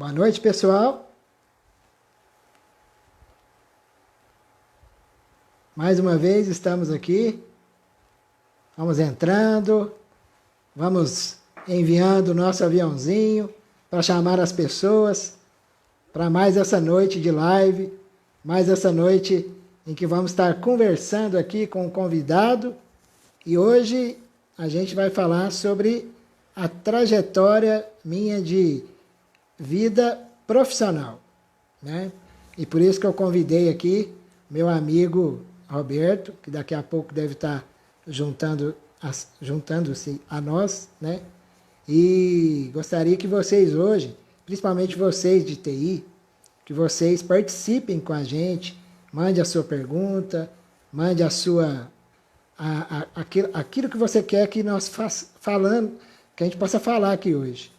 Boa noite, pessoal. Mais uma vez estamos aqui. Vamos entrando, vamos enviando o nosso aviãozinho para chamar as pessoas para mais essa noite de live, mais essa noite em que vamos estar conversando aqui com o convidado. E hoje a gente vai falar sobre a trajetória minha de vida profissional, né? E por isso que eu convidei aqui meu amigo Roberto, que daqui a pouco deve estar juntando-se a nós, né? E gostaria que vocês hoje, principalmente vocês de TI, que vocês participem com a gente, mande a sua pergunta, mande a sua aquilo que você quer que nós falando, que a gente possa falar aqui hoje.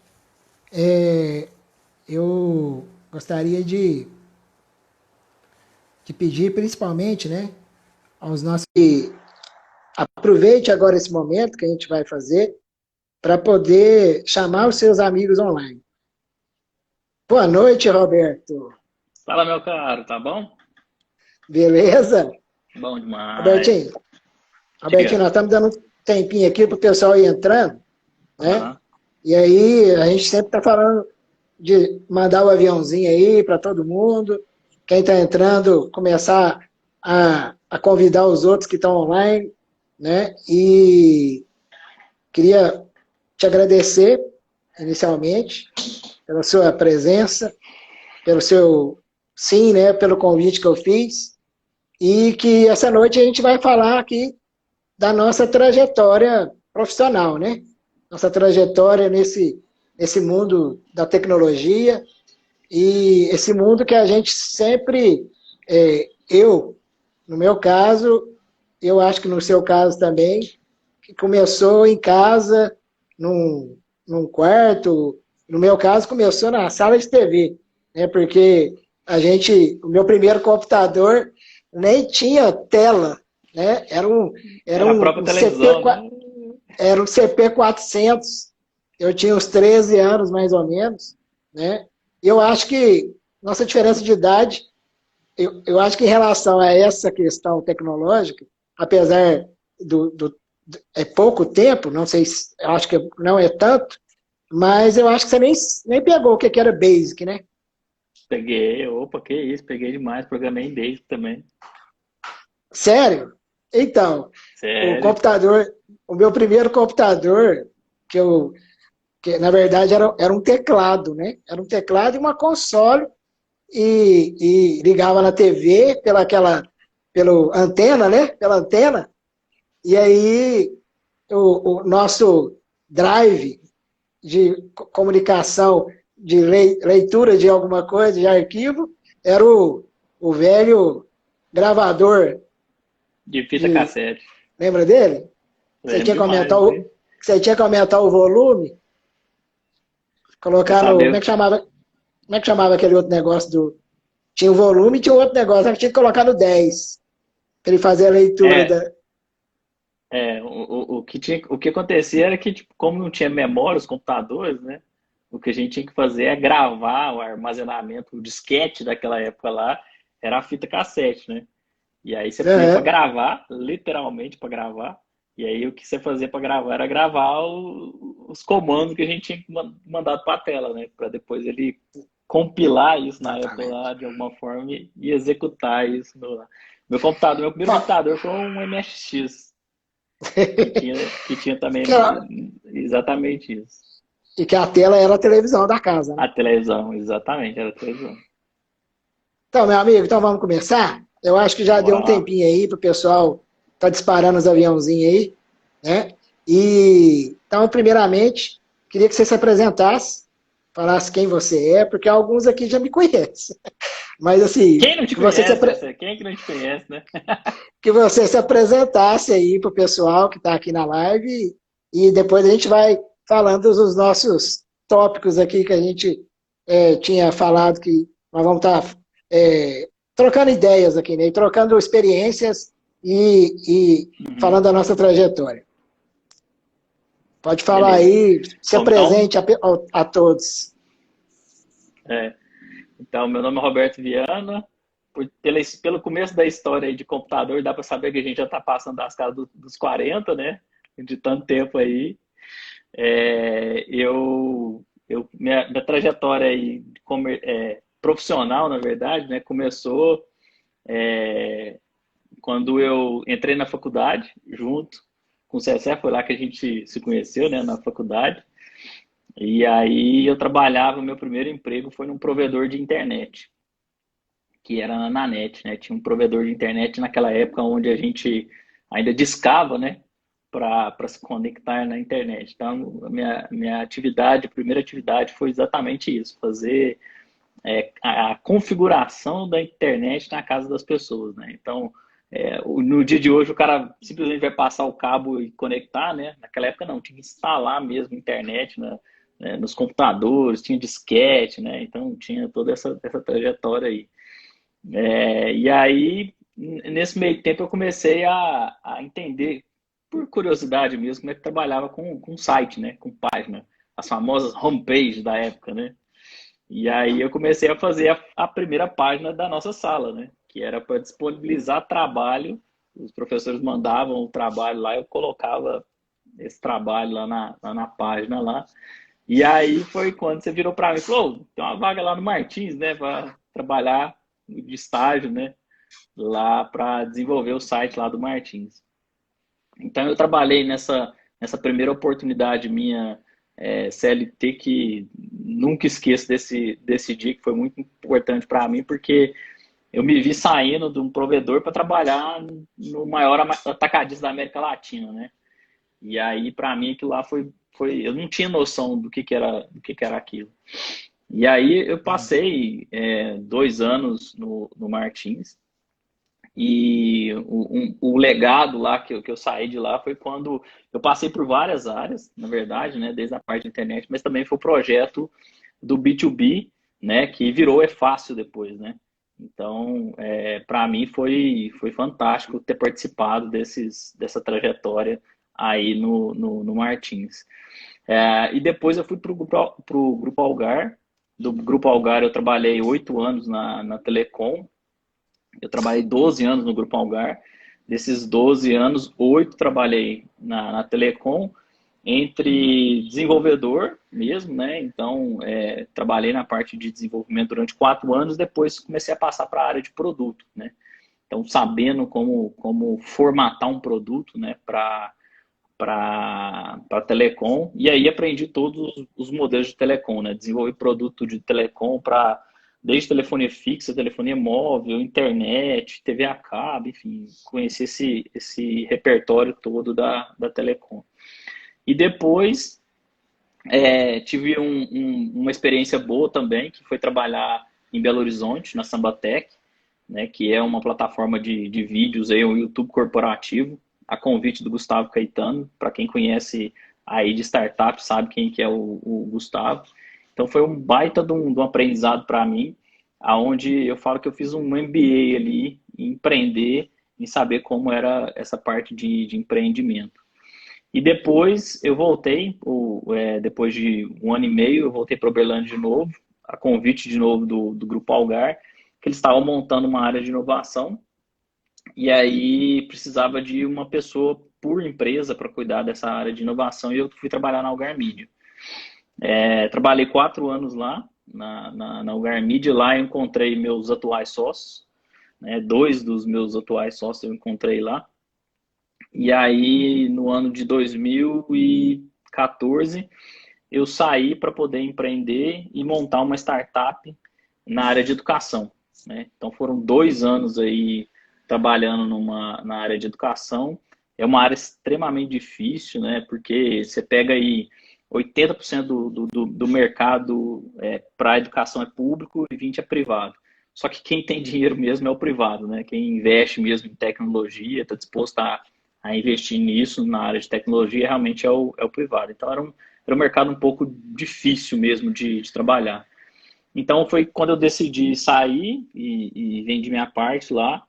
Eu gostaria de pedir principalmente, né, aos nossos que aproveite agora esse momento que a gente vai fazer para poder chamar os seus amigos online. Boa noite, Roberto. Fala, meu caro, tá bom? Beleza? Bom demais. Robertinho, Diga. nós estamos dando um tempinho aqui para o pessoal ir entrando, né? Aham. E aí a gente sempre está falando de mandar o aviãozinho aí para todo mundo. Quem está entrando, começar a convidar os outros que estão online, né? E queria te agradecer, inicialmente, pela sua presença, pelo seu sim, né? Pelo convite que eu fiz. E que essa noite a gente vai falar aqui da nossa trajetória profissional, né? Nossa trajetória nesse mundo da tecnologia e esse mundo que a gente sempre, no meu caso, eu acho que no seu caso também, que começou em casa, num quarto, no meu caso começou na sala de TV, né? Porque o meu primeiro computador nem tinha tela, né? Era Era a própria um CP, televisão, né? era um CP400. Eu tinha uns 13 anos, mais ou menos, né? E eu acho que nossa diferença de idade, eu acho que em relação a essa questão tecnológica, apesar é pouco tempo, não sei se, eu acho que não é tanto, mas eu acho que você nem pegou o que era Basic, né? Peguei, opa, que isso, peguei demais, programei em Basic também. Sério? Então, o Sério. computador, o meu primeiro computador, que na verdade era um teclado, né? Era um teclado e uma console, e ligava na TV pelo antena, né? Pela antena, e aí o nosso drive de comunicação, de leitura de alguma coisa, de arquivo, era o velho gravador De fita de... cassete. Lembra dele? Você Lembro tinha que aumentar demais, hein? você tinha que aumentar o volume, Pra colocar no... saber Como o é que que. chamava? Como é que chamava aquele outro negócio do... Tinha o volume e tinha outro negócio, tinha que colocar no 10, para ele fazer a leitura É, da... o que acontecia era que, tipo, como não tinha memória os computadores, né? O que a gente tinha que fazer é gravar o armazenamento, o disquete daquela época lá, era a fita cassete, né? E aí você punha para Uhum. gravar, literalmente para gravar. E aí o que você fazia para gravar era gravar os comandos que a gente tinha que mandado para a tela, né? Para depois ele compilar isso na época Exatamente. lá de alguma forma e executar isso no meu computador. Meu primeiro Bom, computador foi um MSX que tinha também que exatamente isso. e que a tela era a televisão da casa, né? A televisão, exatamente, era a televisão. Então, meu amigo, então vamos começar? Eu acho que já deu Bora um lá. tempinho aí para o pessoal tá disparando os aviãozinhos aí, né? E então, primeiramente, queria que você se apresentasse, falasse quem você é, porque alguns aqui já me conhecem. Mas assim, Quem não te que você se, conhece, né? Quem é que não te conhece, né? que você se apresentasse aí para o pessoal que está aqui na live e depois a gente vai falando dos nossos tópicos aqui que a gente tinha falado que nós vamos estar trocando ideias aqui, né? E trocando experiências e Uhum. falando da nossa trajetória. Pode falar Beleza. aí, se Bom, então, apresente a todos. É. Então, meu nome é Roberto Viana. Pelo começo da história aí de computador, dá para saber que a gente já está passando das casas dos 40, né? De tanto tempo aí. Minha trajetória aí profissional, na verdade, né, começou quando eu entrei na faculdade, junto com o Cessé, foi lá que a gente se conheceu, né, na faculdade. E aí eu trabalhava, o meu primeiro emprego foi num provedor de internet, que era na Nanet, né? Tinha um provedor de internet naquela época onde a gente ainda discava, né? Para se conectar na internet. Então, minha atividade, a primeira atividade foi exatamente isso, fazer a configuração da internet na casa das pessoas, né? Então, no dia de hoje, o cara simplesmente vai passar o cabo e conectar, né? Naquela época não, tinha que instalar mesmo a internet nos computadores, tinha disquete, né? Então, tinha toda essa trajetória aí. E aí, nesse meio tempo, eu comecei a entender, por curiosidade mesmo, como é que trabalhava com site, né? Com página, as famosas homepage da época, né? E aí eu comecei a fazer a primeira página da nossa sala, né? Que era para disponibilizar trabalho. Os professores mandavam o trabalho lá, eu colocava esse trabalho lá na página lá. E aí foi quando você virou para mim e falou: "Ô, tem uma vaga lá no Martins, né? Para trabalhar de estágio, né? Lá para desenvolver o site lá do Martins." Então eu trabalhei nessa primeira oportunidade minha CLT, que nunca esqueço desse dia, que foi muito importante para mim, porque eu me vi saindo de um provedor para trabalhar no maior atacadista da América Latina, né? E aí, para mim, aquilo lá eu não tinha noção do que era aquilo. E aí eu passei 2 anos no Martins, e o legado lá que eu saí de lá foi quando eu passei por várias áreas, na verdade, né, desde a parte da internet, mas também foi o projeto do B2B, né, que virou fácil depois, né? Então, para mim foi fantástico ter participado dessa trajetória aí no Martins. E depois eu fui para o Grupo Algar. Do Grupo Algar eu trabalhei 8 anos na Telecom. Eu trabalhei 12 anos no Grupo Algar. Desses 12 anos, 8 trabalhei na Telecom, entre desenvolvedor mesmo, né? Então, trabalhei na parte de desenvolvimento durante 4 anos, depois comecei a passar para a área de produto, né? Então, sabendo como formatar um produto, né, para telecom, e aí aprendi todos os modelos de telecom, né? Desenvolvi produto de telecom para desde telefonia fixa, telefonia móvel, internet, TV a cabo, enfim, conheci esse repertório todo da telecom. E depois tive uma experiência boa também, que foi trabalhar em Belo Horizonte, na Sambatec, né, que é uma plataforma de vídeos, aí, um YouTube corporativo, a convite do Gustavo Caetano. Para quem conhece aí de startup, sabe quem que é o Gustavo. Então foi um baita de um aprendizado para mim, aonde eu falo que eu fiz um MBA ali em empreender, em saber como era essa parte de empreendimento. E depois eu voltei, depois de 1 ano e meio, eu voltei para Uberlândia de novo, a convite de novo do Grupo Algar, que eles estavam montando uma área de inovação, e aí precisava de uma pessoa por empresa para cuidar dessa área de inovação, e eu fui trabalhar na Algar Media. Trabalhei 4 anos lá, na Algar Media. Lá eu encontrei meus atuais sócios, né, 2 dos meus atuais sócios eu encontrei lá. E aí, no ano de 2014, eu saí para poder empreender e montar uma startup na área de educação, né? Então, foram 2 anos aí trabalhando na área de educação. É uma área extremamente difícil, né? Porque você pega aí 80% do mercado para a educação é público e 20% é privado. Só que quem tem dinheiro mesmo é o privado, né? Quem investe mesmo em tecnologia, está disposto a investir nisso na área de tecnologia, realmente é o privado. Então era um mercado um pouco difícil mesmo de trabalhar. Então foi quando eu decidi sair e vendi minha parte lá,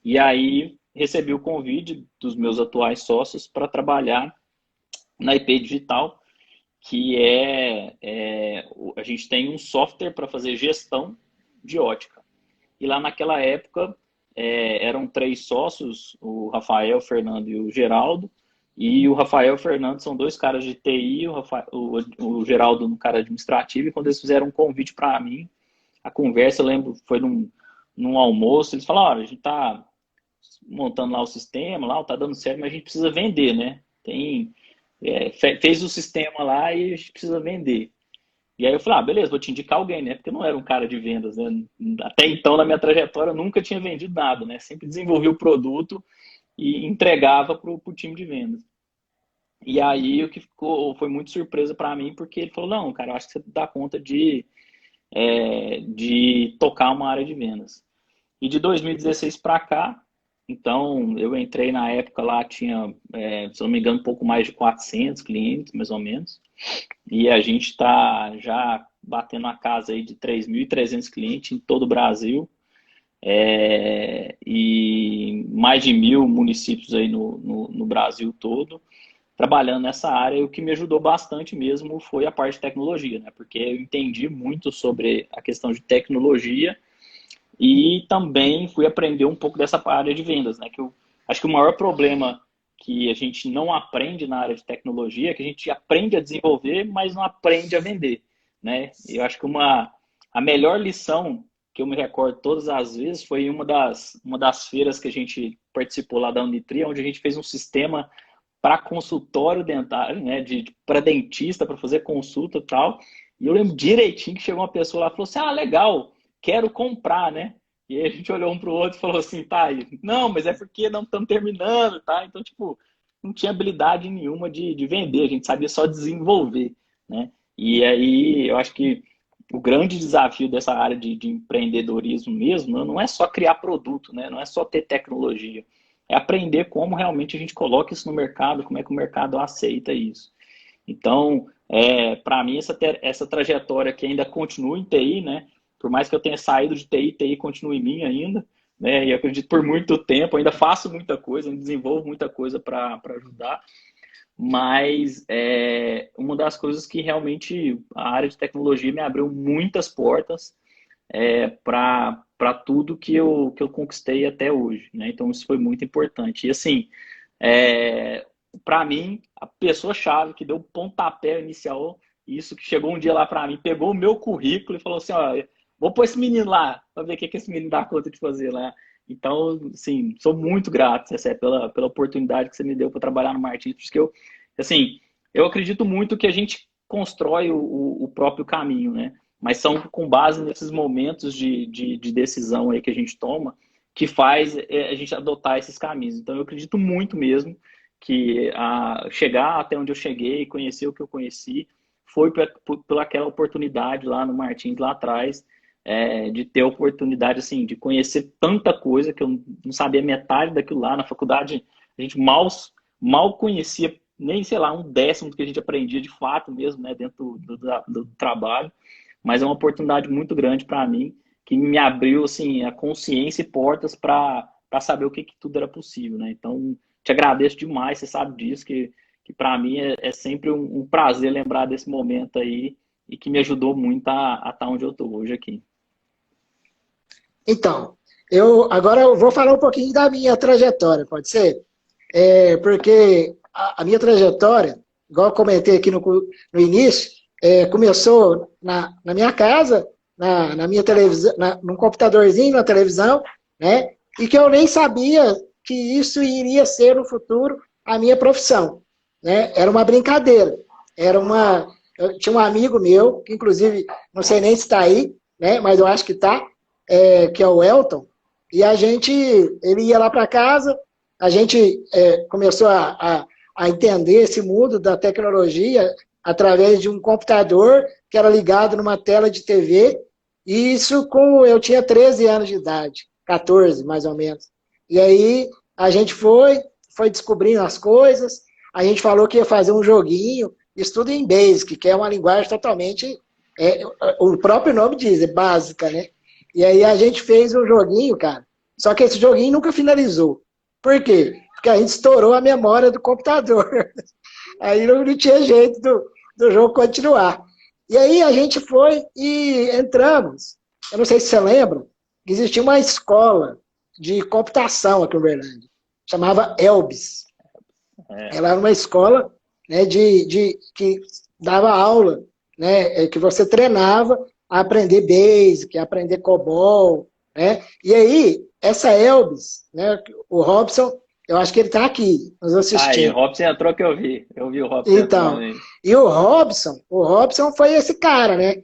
e aí recebi o convite dos meus atuais sócios para trabalhar na IP Digital, que a gente tem um software para fazer gestão de ótica. E lá naquela época eram 3 sócios, o Rafael, o Fernando e o Geraldo. E o Rafael e o Fernando são 2 caras de TI, o Geraldo um cara administrativo. E quando eles fizeram um convite para mim, a conversa, eu lembro, foi num almoço, eles falaram, olha, a gente está montando lá o sistema, lá está dando certo, mas a gente precisa vender, né? Fez o sistema lá e a gente precisa vender. E aí eu falei, beleza, vou te indicar alguém, né? Porque eu não era um cara de vendas, né? Até então, na minha trajetória, eu nunca tinha vendido nada, né? Sempre desenvolvi o produto e entregava para o time de vendas. E aí o que foi muito surpresa para mim, porque ele falou, não, cara, eu acho que você dá conta de tocar uma área de vendas. E de 2016 para cá, então eu entrei na época lá, tinha, se não me engano, um pouco mais de 400 clientes, mais ou menos. E a gente está já batendo a casa aí de 3.300 clientes em todo o Brasil. E mais de 1.000 municípios aí no Brasil todo, trabalhando nessa área. E o que me ajudou bastante mesmo foi a parte de tecnologia, né? Porque eu entendi muito sobre a questão de tecnologia e também fui aprender um pouco dessa área de vendas, né? Que eu acho que o maior problema que a gente não aprende na área de tecnologia é que a gente aprende a desenvolver, mas não aprende a vender, né? Eu acho que a melhor lição que eu me recordo todas as vezes foi uma das feiras que a gente participou lá da Unitri, onde a gente fez um sistema para consultório dentário, né? Para dentista, para fazer consulta e tal. E eu lembro direitinho que chegou uma pessoa lá e falou assim, legal, quero comprar, né? E aí a gente olhou um para o outro e falou assim, tá, não, mas é porque não estamos terminando, tá? Então, tipo, não tinha habilidade nenhuma de vender, a gente sabia só desenvolver, né? E aí eu acho que o grande desafio dessa área de empreendedorismo mesmo não é só criar produto, né? Não é só ter tecnologia. É aprender como realmente a gente coloca isso no mercado, como é que o mercado aceita isso. Então, para mim, essa trajetória que ainda continua em TI, né? Por mais que eu tenha saído de TI, TI continua em mim ainda, né? E eu acredito por muito tempo, ainda faço muita coisa, ainda desenvolvo muita coisa para ajudar. Mas uma das coisas que realmente a área de tecnologia me abriu muitas portas para tudo que eu conquistei até hoje, né? Então isso foi muito importante. E assim, para mim, a pessoa-chave que deu o pontapé inicial, isso que chegou um dia lá para mim, pegou o meu currículo e falou assim, vou pôr esse menino lá, para ver o que esse menino dá conta de fazer lá. Então, assim, sou muito grato, Cessé, pela oportunidade que você me deu para trabalhar no Martins, porque eu acredito muito que a gente constrói o próprio caminho, né? Mas são com base nesses momentos de decisão aí que a gente toma que faz a gente adotar esses caminhos. Então, eu acredito muito mesmo que chegar até onde eu cheguei, conhecer o que eu conheci, foi por aquela oportunidade lá no Martins, lá atrás, de ter a oportunidade, assim, de conhecer tanta coisa que eu não sabia metade daquilo lá. Na faculdade, a gente mal conhecia nem, sei lá, 1/10 do que a gente aprendia de fato mesmo, né, dentro do trabalho. Mas é uma oportunidade muito grande para mim, que me abriu, assim, a consciência e portas para saber o que tudo era possível, né? Então, te agradeço demais, você sabe disso, que para mim é sempre um prazer lembrar desse momento aí e que me ajudou muito a estar onde eu estou hoje aqui. Então, agora eu vou falar um pouquinho da minha trajetória, pode ser? Porque a minha trajetória, igual eu comentei aqui no início, começou na minha casa, na minha televisão, num computadorzinho, na televisão, né? E que eu nem sabia que isso iria ser no futuro a minha profissão, né? Era uma brincadeira, eu tinha um amigo meu, que inclusive, não sei nem se está aí, né? Mas eu acho que está, que é o Elton, e ele ia lá para casa, a gente começou a entender esse mundo da tecnologia através de um computador que era ligado numa tela de TV, e isso eu tinha 13 anos de idade, 14 mais ou menos. E aí a gente foi descobrindo as coisas, a gente falou que ia fazer um joguinho, isso tudo em Basic, que é uma linguagem totalmente, o próprio nome diz, é básica, né? E aí a gente fez um joguinho, cara, só que esse joguinho nunca finalizou. Por quê? Porque a gente estourou a memória do computador. Aí não tinha jeito do jogo continuar. E aí a gente foi e entramos. Eu não sei se você lembra, existia uma escola de computação aqui em Uberlândia, chamava Elbis. Ela era uma escola, né, que dava aula, né, que você treinava a aprender Basic, a aprender COBOL, né? E aí, essa Elbis, né, o Robson, eu acho que ele está aqui, nos Aí, o assistindo. Robson entrou que eu vi o Robson entrando Então, aí. e o Robson foi esse cara, né?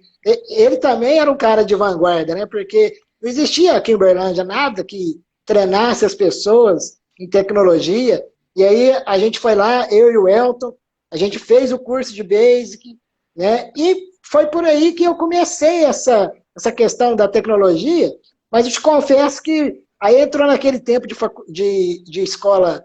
Ele também era um cara de vanguarda, né? Porque não existia aqui em Uberlândia nada que treinasse as pessoas em tecnologia. E aí a gente foi lá, eu e o Elton, a gente fez o curso de Basic, né? E foi por aí que eu comecei essa questão da tecnologia, mas eu te confesso que aí entrou naquele tempo de escola,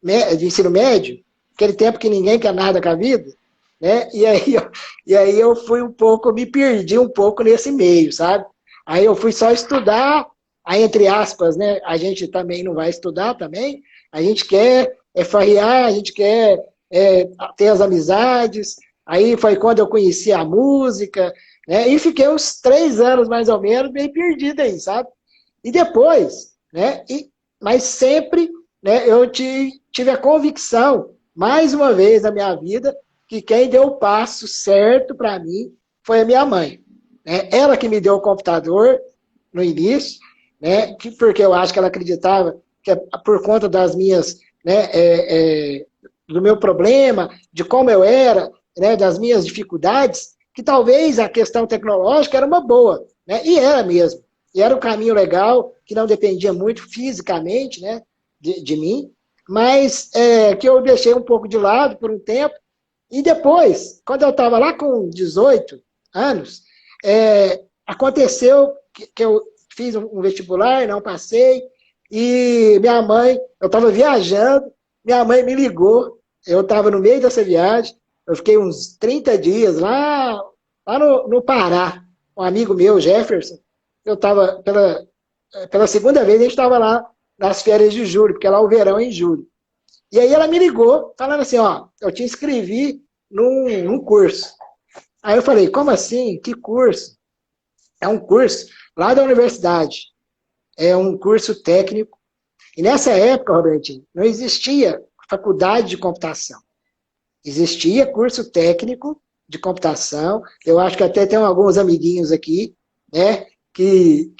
de ensino médio, aquele tempo que ninguém quer nada com a vida, né? E aí eu fui um pouco, me perdi um pouco nesse meio, sabe? Aí eu fui só estudar, aí entre aspas, né? A gente também não vai estudar também, a gente quer farrear, a gente quer ter as amizades, aí foi quando eu conheci a música, né? E fiquei uns 3 anos mais ou menos meio perdido aí, sabe? E depois, né? Mas sempre, né, eu tive a convicção, mais uma vez na minha vida, que quem deu o passo certo para mim foi a minha mãe. Né? Ela que me deu o computador no início, né, porque eu acho que ela acreditava que por conta das minhas, né, do meu problema, de como eu era, né, das minhas dificuldades, que talvez a questão tecnológica era uma boa, né, e era mesmo. E era um caminho legal, que não dependia muito fisicamente, né, de mim, mas que eu deixei um pouco de lado por um tempo. E depois, quando eu estava lá com 18 anos, aconteceu que eu fiz um vestibular, não passei, e minha mãe, eu estava viajando, minha mãe me ligou, eu estava no meio dessa viagem, eu fiquei uns 30 dias lá no Pará, um amigo meu, Jefferson, eu estava, pela segunda vez, a gente estava lá nas férias de julho, porque lá o verão é em julho. E aí ela me ligou, falando assim, ó, eu te inscrevi num curso. Aí eu falei, como assim? Que curso? É um curso lá da universidade. É um curso técnico. E nessa época, Robertinho, não existia faculdade de computação. Existia curso técnico de computação. Eu acho que até tem alguns amiguinhos aqui, né, que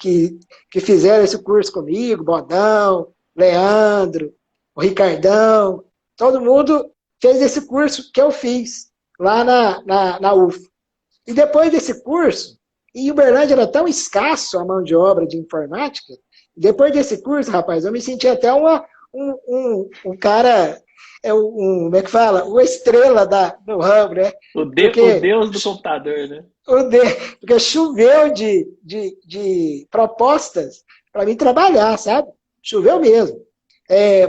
fizeram esse curso comigo, Bodão, Leandro, o Ricardão, todo mundo fez esse curso que eu fiz lá na UF. E depois desse curso, em Uberlândia era tão escasso a mão de obra de informática, depois desse curso, rapaz, eu me senti até um cara, como é que fala? Uma estrela do ramo, né? O Deus do computador, né? Porque choveu de propostas para mim trabalhar, sabe? Choveu mesmo.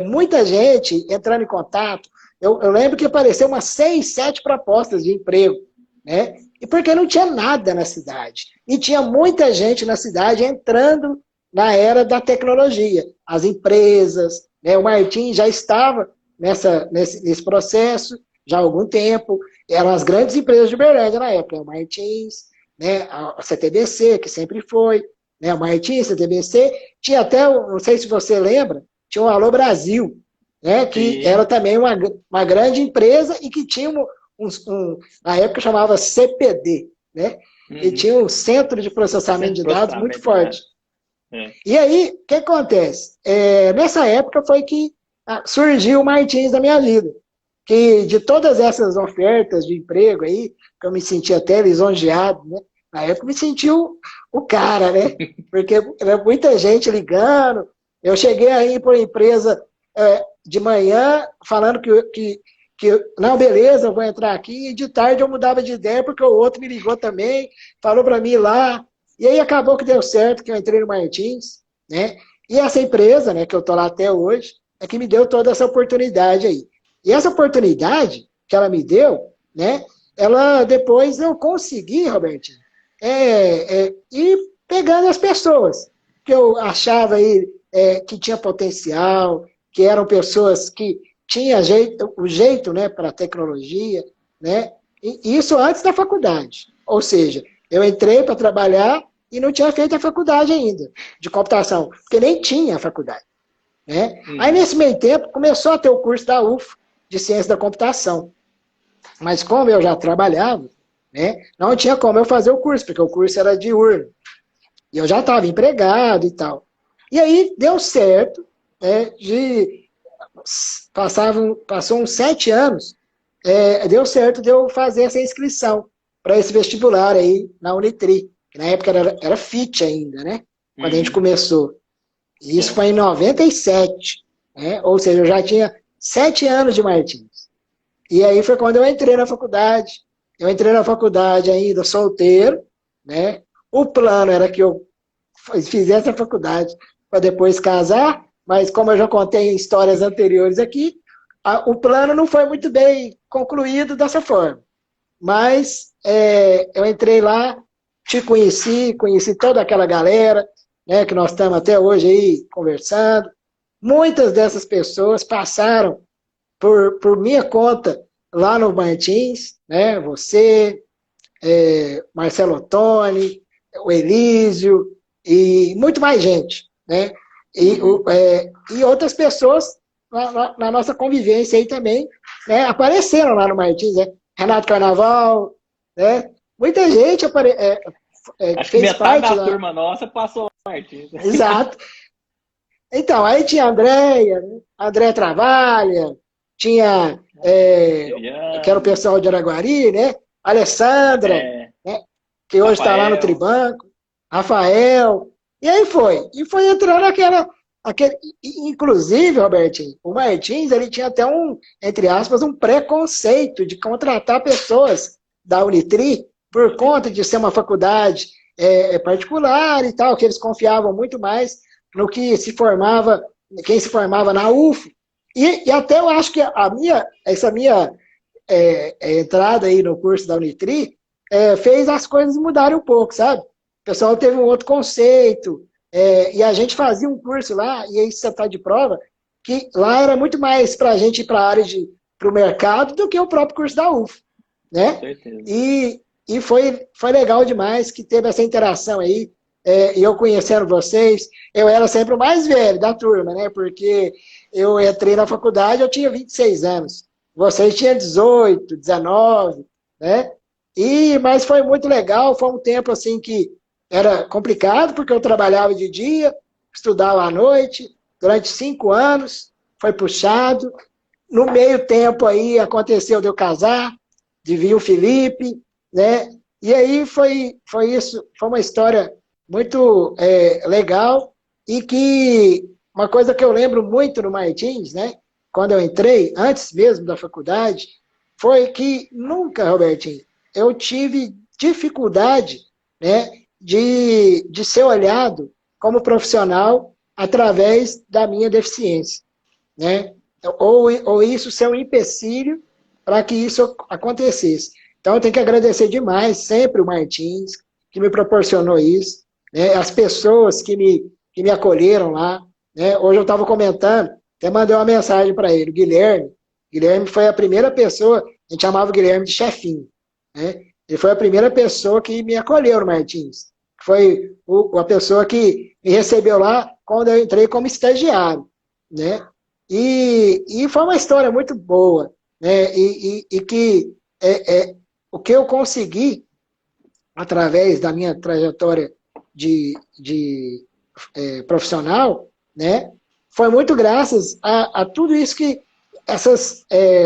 Muita gente entrando em contato. Eu lembro que apareceu umas 6, 7 propostas de emprego, né? E porque não tinha nada na cidade. E tinha muita gente na cidade entrando na era da tecnologia. As empresas, né? O Martim já estava nesse processo já há algum tempo. Eram as grandes empresas de Uberlândia na época, o Martins, né? A CTBC, que sempre foi, né? O Martins, CTBC. Tinha até, não sei se você lembra, tinha o Alô Brasil, né? Que Sim. era também uma grande empresa e que tinha na época chamava CPD, né? E tinha um centro de processamento de dados muito forte. E aí, o que acontece? Nessa época foi que surgiu o Martins na minha vida. Que de todas essas ofertas de emprego aí, que eu me senti até lisonjeado, né? Na época eu me senti o cara, né? Porque era muita gente ligando. Eu cheguei aí para uma empresa de manhã falando que não, beleza, eu vou entrar aqui, e de tarde eu mudava de ideia porque o outro me ligou também, falou para mim ir lá, e aí acabou que deu certo, que eu entrei no Martins, né? E essa empresa, né, que eu tô lá até hoje, é que me deu toda essa oportunidade aí. E essa oportunidade que ela me deu, né, ela depois eu consegui, Robertinho, ir pegando as pessoas que eu achava aí que tinha potencial, que eram pessoas que tinham o jeito, né, para a tecnologia, né, Isso antes da faculdade. Ou seja, eu entrei para trabalhar e não tinha feito a faculdade ainda, de computação, porque nem tinha a faculdade. Né? Aí, nesse meio tempo, começou a ter o curso da UF, de Ciência da Computação. Mas como eu já trabalhava, né, não tinha como eu fazer o curso, porque o curso era diurno. E eu já estava empregado e tal. E aí deu certo, né, passou uns 7 anos, deu certo de eu fazer essa inscrição para esse vestibular aí na Unitri, que na época era FIT ainda, né? Quando a gente começou. E isso foi em 97, né? Ou seja, eu já tinha 7 anos de Martins. E aí foi quando eu entrei na faculdade. Eu entrei na faculdade ainda solteiro, né? O plano era que eu fizesse a faculdade para depois casar, mas como eu já contei em histórias anteriores aqui, o plano não foi muito bem concluído dessa forma. Mas eu entrei lá, te conheci toda aquela galera, né, que nós estamos até hoje aí conversando. Muitas dessas pessoas passaram por minha conta lá no Martins, né, você, Marcelo Ottoni, o Elísio e muito mais gente, né, e outras pessoas na nossa convivência aí também, né, apareceram lá no Martins, né, Renato Carnaval, né, muita gente Acho que fez metade parte da lá. turma nossa passou lá, Martins. Exato. Então, aí tinha a Andréia, né? A Andréia Travalha, tinha, que era o pessoal de Araguari, né? Alessandra, né? Que hoje está lá no Rafael. Tribanco, Rafael, e aí foi. E foi entrando inclusive, Robertinho, o Martins, ele tinha até entre aspas, um preconceito de contratar pessoas da Unitri por conta de ser uma faculdade particular e tal, que eles confiavam muito mais no que quem se formava na UF. E até eu acho que essa minha entrada aí no curso da Unitri fez as coisas mudarem um pouco, sabe? O pessoal teve um outro conceito, e a gente fazia um curso lá, e aí você está de prova, que lá era muito mais para a gente ir para a área para o mercado do que o próprio curso da UF, né? Com certeza. E foi legal demais que teve essa interação aí, e eu conhecendo vocês, eu era sempre o mais velho da turma, né? Porque eu entrei na faculdade, eu tinha 26 anos. Vocês tinham 18, 19, né? Mas foi muito legal, foi um tempo assim que era complicado, porque eu trabalhava de dia, estudava à noite, durante 5 anos, foi puxado. No meio tempo aí aconteceu de eu casar, de vir o Felipe, né? E aí foi isso, foi uma história muito legal, e que uma coisa que eu lembro muito no Martins, né? Quando eu entrei, antes mesmo da faculdade, foi que nunca, Robertinho, eu tive dificuldade, né, de ser olhado como profissional através da minha deficiência, né? Ou isso ser um empecilho para que isso acontecesse. Então, eu tenho que agradecer demais sempre o Martins, que me proporcionou isso, né? As pessoas que me acolheram lá, né? Hoje eu estava comentando, até mandei uma mensagem para ele, o Guilherme. Guilherme foi a primeira pessoa, a gente chamava o Guilherme de chefinho, né? Ele foi a primeira pessoa que me acolheu no Martins. Foi a pessoa que me recebeu lá quando eu entrei como estagiário, né? E foi uma história muito boa, né? E que o que eu consegui através da minha trajetória de profissional, né? Foi muito graças a tudo isso que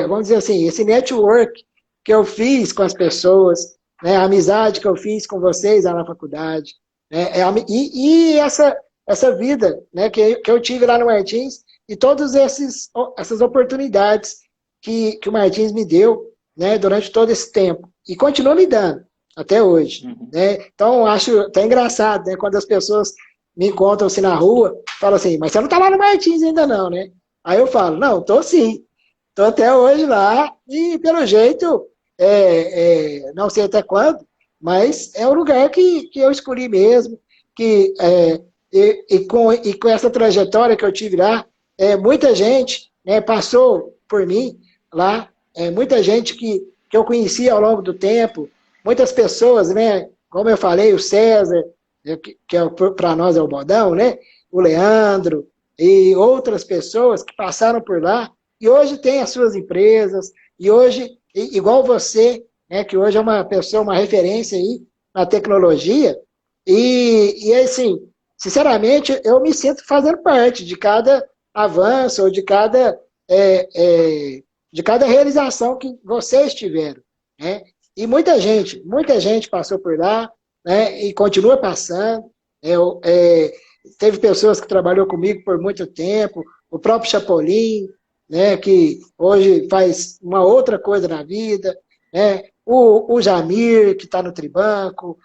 vamos dizer assim, esse network que eu fiz com as pessoas, né? A amizade que eu fiz com vocês lá na faculdade, né? E essa vida, né? Que eu tive lá no Martins, e todas essas oportunidades que o Martins me deu, né? Durante todo esse tempo, e continua me dando até hoje, né? Então, acho até engraçado, né? Quando as pessoas me encontram assim na rua, falam assim, mas você não está lá no Martins ainda não, né? Aí eu falo, não, estou sim. Estou até hoje lá, e pelo jeito, não sei até quando, mas é o lugar que eu escolhi mesmo, que, com essa trajetória que eu tive lá, muita gente, né, passou por mim lá, muita gente que que eu conheci ao longo do tempo, muitas pessoas, né? Como eu falei, o César, que é, para nós é o Bodão, né? O Leandro e outras pessoas que passaram por lá e hoje têm as suas empresas, e hoje, igual você, né, que hoje é uma pessoa, uma referência aí na tecnologia, e assim, sinceramente, eu me sinto fazendo parte de cada avanço ou é, é, de cada realização que vocês tiveram, né? E muita gente passou por lá, né? E continua passando. Teve pessoas que trabalhou comigo por muito tempo, o próprio Chapolin, né? Que hoje faz uma outra coisa na vida, né? O Jamir, que está no Tribanco,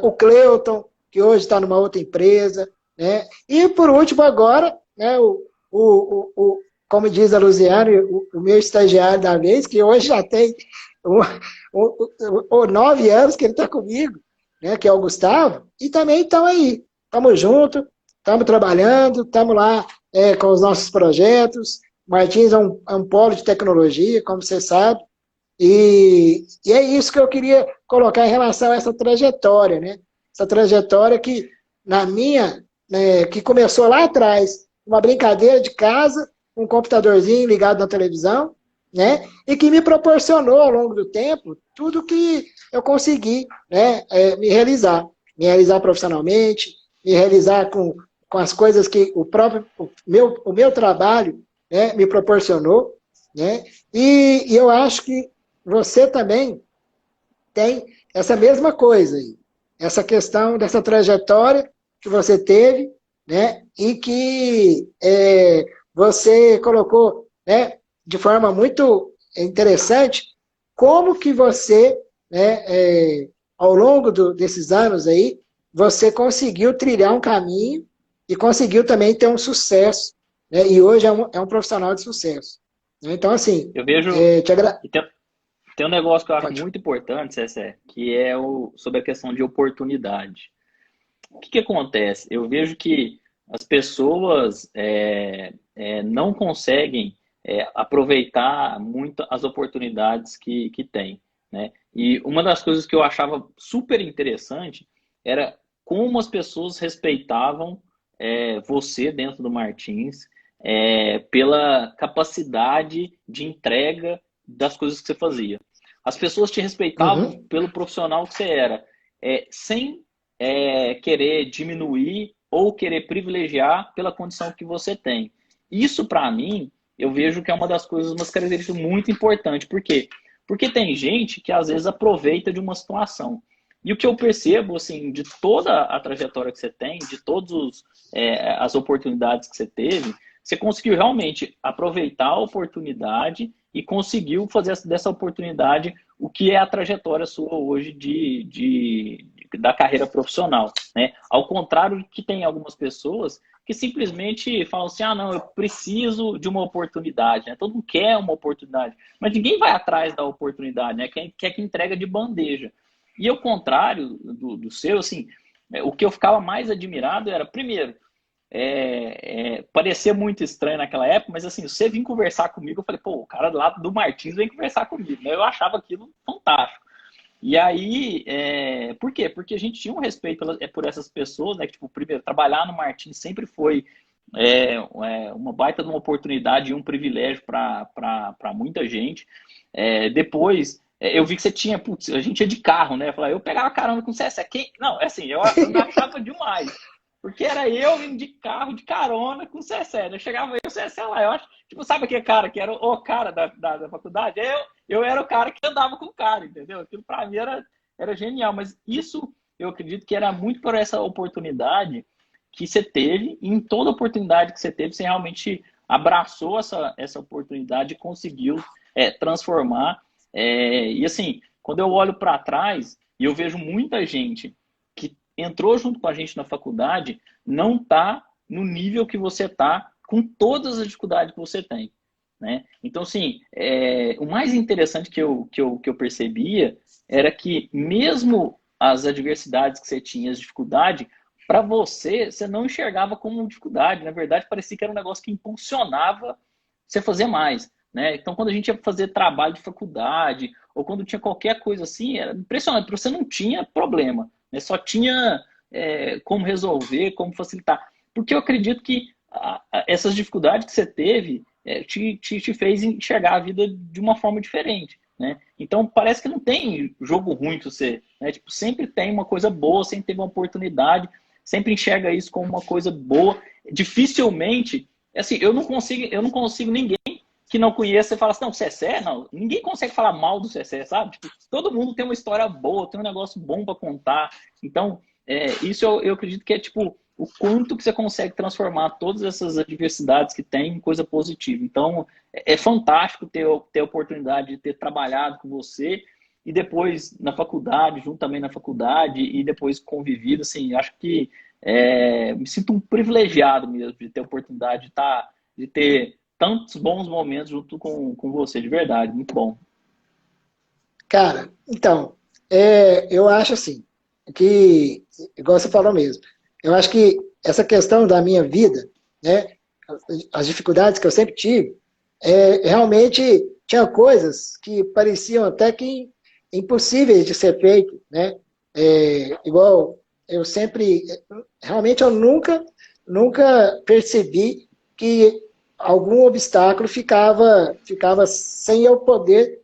o Cleuton, que hoje está numa outra empresa, né? E por último agora, né? Como diz a Luziane, o meu estagiário da vez, que hoje já tem 9 anos que ele está comigo, né, que é o Gustavo, e também estão aí. Estamos juntos, estamos trabalhando, estamos lá com os nossos projetos. Martins é um polo de tecnologia, como você sabe, e é isso que eu queria colocar em relação a essa trajetória, né? Essa trajetória que, né, que começou lá atrás, uma brincadeira de casa, um computadorzinho ligado na televisão, né? E que me proporcionou ao longo do tempo tudo que eu consegui, né, me realizar profissionalmente, me realizar com as coisas que o meu trabalho, né, me proporcionou, né? E eu acho que você também tem essa mesma coisa aí, essa questão dessa trajetória que você teve, né? E que você colocou, né, de forma muito interessante como que você, né, ao longo desses anos aí, você conseguiu trilhar um caminho e conseguiu também ter um sucesso, né, e hoje é um profissional de sucesso. Então, assim, Eu vejo. te agra... E tem um negócio que eu acho Pode. muito importante, Cessé, que é sobre a questão de oportunidade. O que acontece? Eu vejo que as pessoas não conseguem aproveitar muito as oportunidades que têm, né? E uma das coisas que eu achava super interessante era como as pessoas respeitavam você dentro do Martins, pela capacidade de entrega das coisas que você fazia. As pessoas te respeitavam Uhum. pelo profissional que você era, sem querer diminuir ou querer privilegiar pela condição que você tem. Isso, para mim, eu vejo que é uma das coisas, umas características muito importantes. Por quê? Porque tem gente que às vezes aproveita de uma situação. E o que eu percebo, assim, de toda a trajetória que você tem, de todas as oportunidades que você teve, você conseguiu realmente aproveitar a oportunidade e conseguiu fazer dessa oportunidade o que é a trajetória sua hoje da carreira profissional, né? Ao contrário que tem algumas pessoas que simplesmente falam assim, ah, não, eu preciso de uma oportunidade, né? Todo mundo quer uma oportunidade, mas ninguém vai atrás da oportunidade, né? Quer que entrega de bandeja. E ao contrário do seu, assim, o que eu ficava mais admirado era, primeiro, parecia muito estranho naquela época, mas assim, você vir conversar comigo, eu falei, pô, o cara lá do Martins vem conversar comigo, né? Eu achava aquilo fantástico. E aí, por quê? Porque a gente tinha um respeito por essas pessoas, né? Que, tipo, primeiro, trabalhar no Martins sempre foi uma baita de uma oportunidade e um privilégio para muita gente. Depois, eu vi que você tinha, putz, a gente ia de carro, né? Eu pegava carona com você, não, assim, eu me achava demais. Porque era eu indo de carro, de carona com o Cessé. Eu chegava eu e o Cessé lá. Eu acho, tipo, sabe aquele cara que era o cara da faculdade? Eu era o cara que andava com o cara, entendeu? Aquilo pra mim era genial. Mas isso eu acredito que era muito por essa oportunidade que você teve. E em toda oportunidade que você teve, você realmente abraçou essa oportunidade e conseguiu transformar. E assim, quando eu olho para trás e eu vejo muita gente entrou junto com a gente na faculdade, não está no nível que você está, com todas as dificuldades que você tem. Né? Então, assim, o mais interessante que eu percebia era que, mesmo as adversidades que você tinha, as dificuldades, para você não enxergava como dificuldade. Na verdade, parecia que era um negócio que impulsionava você fazer mais. Né? Então, quando a gente ia fazer trabalho de faculdade, ou quando tinha qualquer coisa assim, era impressionante, porque você não tinha problema, né? Só tinha como resolver, como facilitar. Porque eu acredito que essas dificuldades que você teve te fez enxergar a vida de uma forma diferente, né? Então parece que não tem jogo ruim para você, né? Tipo, sempre tem uma coisa boa, sempre teve uma oportunidade, sempre enxerga isso como uma coisa boa. Dificilmente, assim, eu não consigo ninguém que não conheça e fala assim, não, Cessé, não, ninguém consegue falar mal do Cessé, sabe? Tipo, todo mundo tem uma história boa, tem um negócio bom para contar. Então, isso eu acredito que é tipo o quanto que você consegue transformar todas essas adversidades que tem em coisa positiva. Então, é fantástico ter a oportunidade de ter trabalhado com você e depois na faculdade, junto também na faculdade e depois convivido, assim, acho que me sinto um privilegiado mesmo de ter a oportunidade de ter tantos bons momentos junto com você, de verdade, muito bom. Cara, então, eu acho assim, que, igual você falou mesmo, eu acho que essa questão da minha vida, né, as dificuldades que eu sempre tive, realmente tinha coisas que pareciam até que impossíveis de ser feito, né? Igual eu sempre, realmente eu nunca percebi que algum obstáculo ficava sem eu poder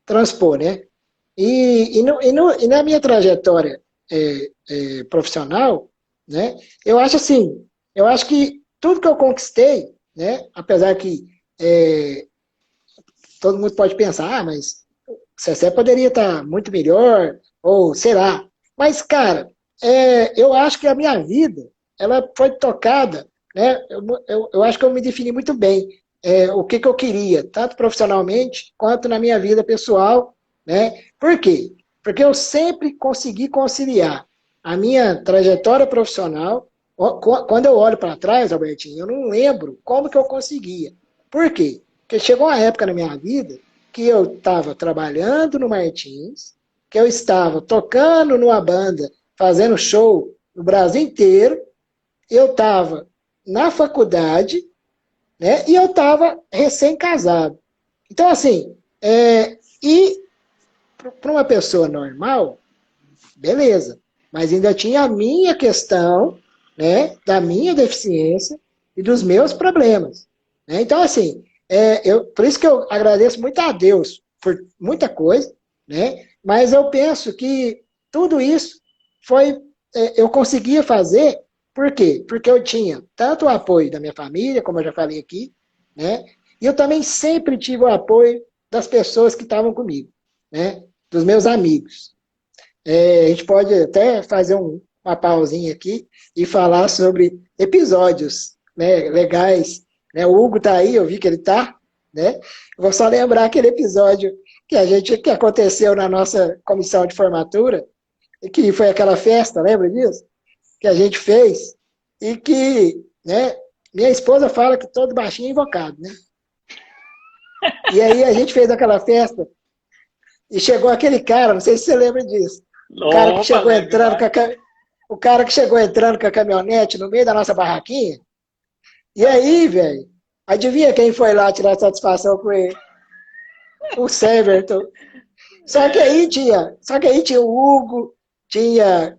transpor, né? E na minha trajetória profissional, né? Eu acho que tudo que eu conquistei, né? Apesar que todo mundo pode pensar, mas o Cessé poderia estar muito melhor, ou será. Mas, cara, eu acho que a minha vida, ela foi tocada, né? Eu acho que eu me defini muito bem o que, que eu queria, tanto profissionalmente quanto na minha vida pessoal, né? Por quê? Porque eu sempre consegui conciliar a minha trajetória profissional. Quando eu olho para trás, Albertinho, eu não lembro como que eu conseguia. Por quê? Porque chegou uma época na minha vida que eu estava trabalhando no Martins, que eu estava tocando numa banda, fazendo show no Brasil inteiro, eu estava na faculdade, né, e eu estava recém-casado. Então, assim, e para uma pessoa normal, beleza, mas ainda tinha a minha questão, né, da minha deficiência e dos meus problemas. Né? Então, assim, por isso que eu agradeço muito a Deus por muita coisa, né? Mas eu penso que tudo isso eu conseguia fazer, por quê? Porque eu tinha tanto o apoio da minha família, como eu já falei aqui, né? E eu também sempre tive o apoio das pessoas que estavam comigo, né? Dos meus amigos. A gente pode até fazer uma pausinha aqui e falar sobre episódios, né, legais. Né? O Hugo está aí, eu vi que ele está. Né? Vou só lembrar aquele episódio que aconteceu na nossa comissão de formatura, que foi aquela festa, lembra disso? Que a gente fez, e que, né, minha esposa fala que todo baixinho é invocado. Né? E aí a gente fez aquela festa, e chegou aquele cara, não sei se você lembra disso, o cara que Opa, chegou entrando o cara que chegou entrando com a caminhonete no meio da nossa barraquinha. E aí, velho, adivinha quem foi lá tirar satisfação com ele? O Severton. Só que aí tinha o Hugo,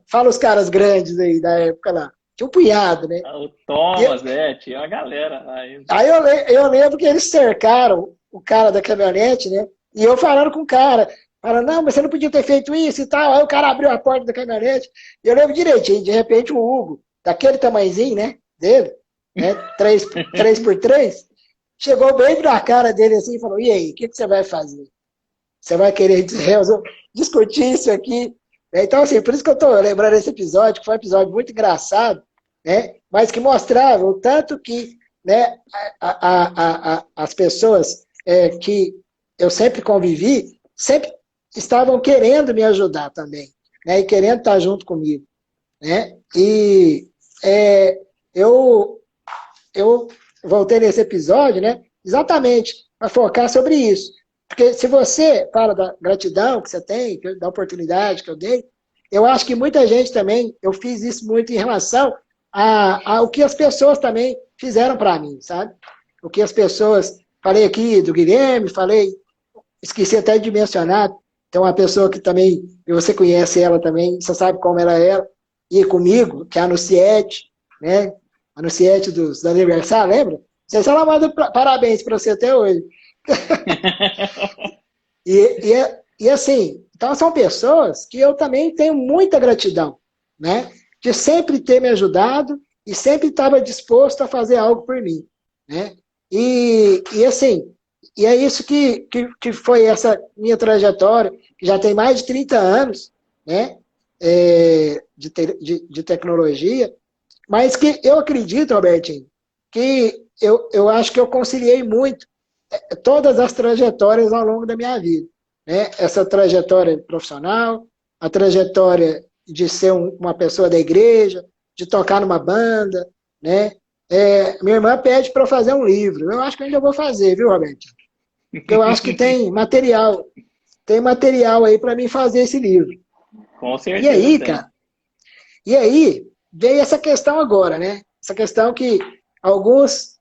fala os caras grandes aí da época lá. Tinha um punhado, né? o E, Thomas, tinha uma galera aí. aí eu lembro que eles cercaram o cara da caminhonete, né? E eu falando com o cara, falando, não, mas você não podia ter feito isso e tal. Aí o cara abriu a porta da caminhonete. E eu lembro direitinho, de repente o Hugo, daquele tamanhozinho, né? Dele, né? 3x3, chegou bem pra cara dele assim e falou, e aí, o que você vai fazer? Você vai querer discutir isso aqui? Então, assim, por isso que eu estou lembrando esse episódio, que foi um episódio muito engraçado, né? Mas que mostrava o tanto que, né, as pessoas que eu sempre convivi, sempre estavam querendo me ajudar também, né? E querendo estar junto comigo, né? E eu, eu voltei nesse episódio, né? Exatamente para focar sobre isso. Porque se você fala da gratidão que você tem, da oportunidade que eu dei, eu acho que muita gente também, eu fiz isso muito em relação ao que as pessoas também fizeram para mim, sabe? O que as pessoas, falei aqui do Guilherme, falei esqueci até de mencionar, tem uma pessoa que também, você conhece ela também, você sabe como ela é, e comigo, que é a Anunciete, né? A Anunciete do aniversário, lembra? Não sei se ela manda parabéns para você até hoje. E assim, então são pessoas que eu também tenho muita gratidão, né? De sempre ter me ajudado e sempre estava disposto a fazer algo por mim, né? E assim, e é isso que foi essa minha trajetória, que já tem mais de 30 anos, né? De tecnologia, mas que eu acredito, Robertinho, que eu acho que eu conciliei muito todas as trajetórias ao longo da minha vida, né? Essa trajetória profissional, a trajetória de ser uma pessoa da igreja, de tocar numa banda, né? Minha irmã pede para eu fazer um livro. Eu acho que eu ainda vou fazer, viu, Roberto? Porque eu acho que tem material aí para mim fazer esse livro. Com E certeza aí, tem. cara, e aí veio essa questão agora, né? Essa questão que alguns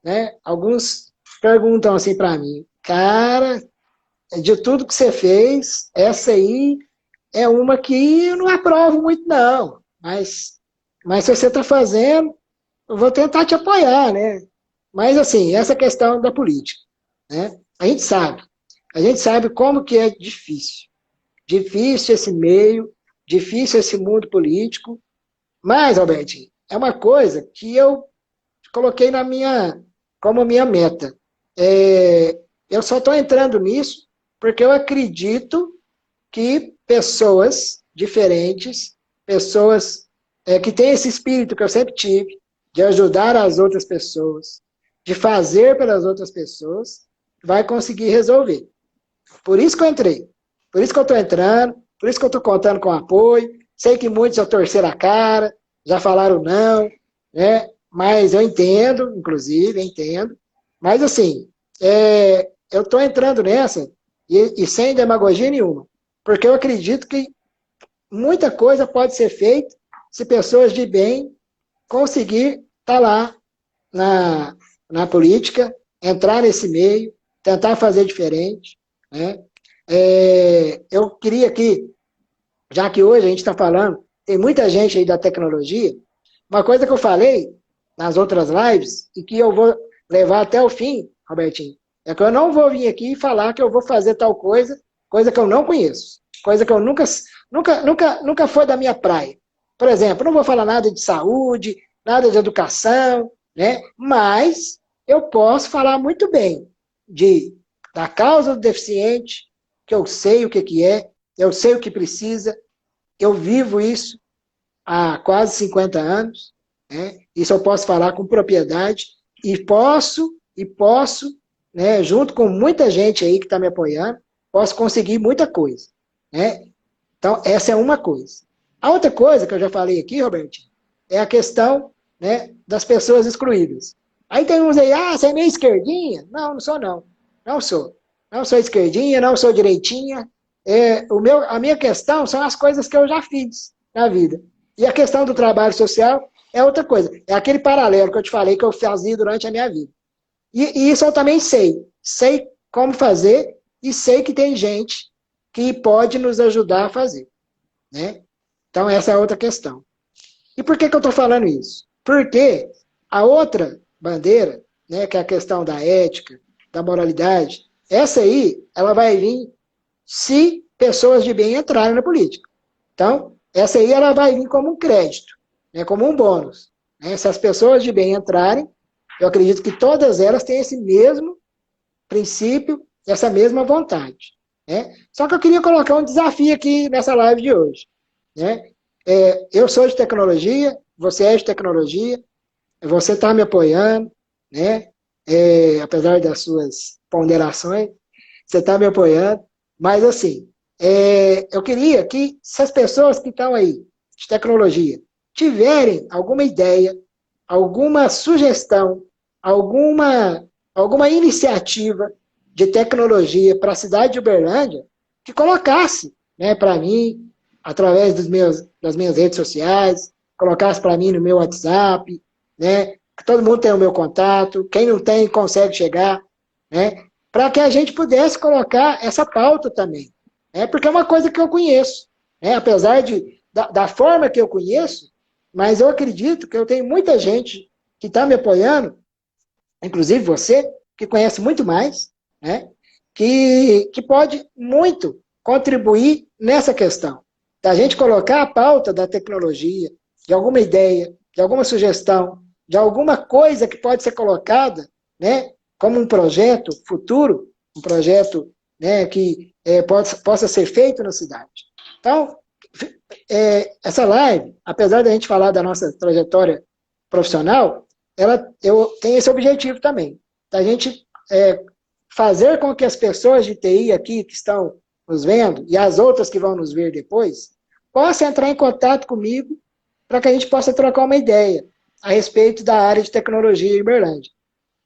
perguntam assim para mim, cara, de tudo que você fez, essa aí é uma que eu não aprovo muito, não. Mas se você está fazendo, eu vou tentar te apoiar, né? Mas, assim, essa questão da política, né? A gente sabe como que é difícil. Difícil esse meio, difícil esse mundo político, mas, Albertinho, é uma coisa que eu coloquei como minha meta. Eu só estou entrando nisso porque eu acredito que pessoas diferentes, pessoas que têm esse espírito que eu sempre tive, de ajudar as outras pessoas, de fazer pelas outras pessoas, vai conseguir resolver. Por isso que eu entrei. Por isso que eu estou entrando, por isso que eu estou contando com apoio. Sei que muitos já torceram a cara, já falaram não, né? Mas eu entendo, inclusive, entendo. Mas assim, eu estou entrando nessa e sem demagogia nenhuma. Porque eu acredito que muita coisa pode ser feita se pessoas de bem conseguir estar lá na política, entrar nesse meio, tentar fazer diferente, né? Eu queria que, já que hoje a gente está falando, tem muita gente aí da tecnologia, uma coisa que eu falei nas outras lives, e que eu vou levar até o fim, Robertinho, é que eu não vou vir aqui e falar que eu vou fazer tal coisa, coisa que eu não conheço, coisa que eu nunca foi da minha praia. Por exemplo, eu não vou falar nada de saúde, nada de educação, né? Mas eu posso falar muito bem da causa do deficiente, que eu sei o que é, eu sei o que precisa, eu vivo isso há quase 50 anos, né? Isso eu posso falar com propriedade, e posso, né, junto com muita gente aí que está me apoiando, posso conseguir muita coisa, né? Então, essa é uma coisa. A outra coisa que eu já falei aqui, Robertinho, é a questão, né, das pessoas excluídas. Aí tem uns aí, você é meio esquerdinha? Não, não sou não. Não sou. Não sou esquerdinha, não sou direitinha. A minha questão são as coisas que eu já fiz na vida. E a questão do trabalho social é outra coisa. É aquele paralelo que eu te falei que eu fazia durante a minha vida. E isso eu também sei. Sei como fazer e sei que tem gente que pode nos ajudar a fazer, né? Então, essa é outra questão. E por que eu estou falando isso? Porque a outra bandeira, né, que é a questão da ética, da moralidade, essa aí, ela vai vir se pessoas de bem entrarem na política. Então, essa aí ela vai vir como um crédito, né, como um bônus, né? Se as pessoas de bem entrarem, eu acredito que todas elas têm esse mesmo princípio, essa mesma vontade, né? Só que eu queria colocar um desafio aqui nessa live de hoje, né? Eu sou de tecnologia, você é de tecnologia, você está me apoiando, né? Apesar das suas ponderações, você está me apoiando, mas assim, eu queria que, se as pessoas que estão aí de tecnologia tiverem alguma ideia, alguma sugestão, alguma iniciativa de tecnologia para a cidade de Uberlândia, que colocasse, né, para mim, através das minhas redes sociais, colocasse para mim no meu WhatsApp, né, que todo mundo tem o meu contato, quem não tem consegue chegar, né, para que a gente pudesse colocar essa pauta também. Né? Porque é uma coisa que eu conheço. Né? Apesar da forma que eu conheço, mas eu acredito que eu tenho muita gente que está me apoiando, inclusive você, que conhece muito mais, né? que pode muito contribuir nessa questão. Da gente colocar a pauta da tecnologia, de alguma ideia, de alguma sugestão, de alguma coisa que pode ser colocada, né, como um projeto futuro, um projeto, né, que possa ser feito na cidade. Então, essa live, apesar da gente falar da nossa trajetória profissional, eu tenho esse objetivo também, da gente fazer com que as pessoas de TI aqui que estão nos vendo, e as outras que vão nos ver depois, possam entrar em contato comigo para que a gente possa trocar uma ideia a respeito da área de tecnologia em Uberlândia.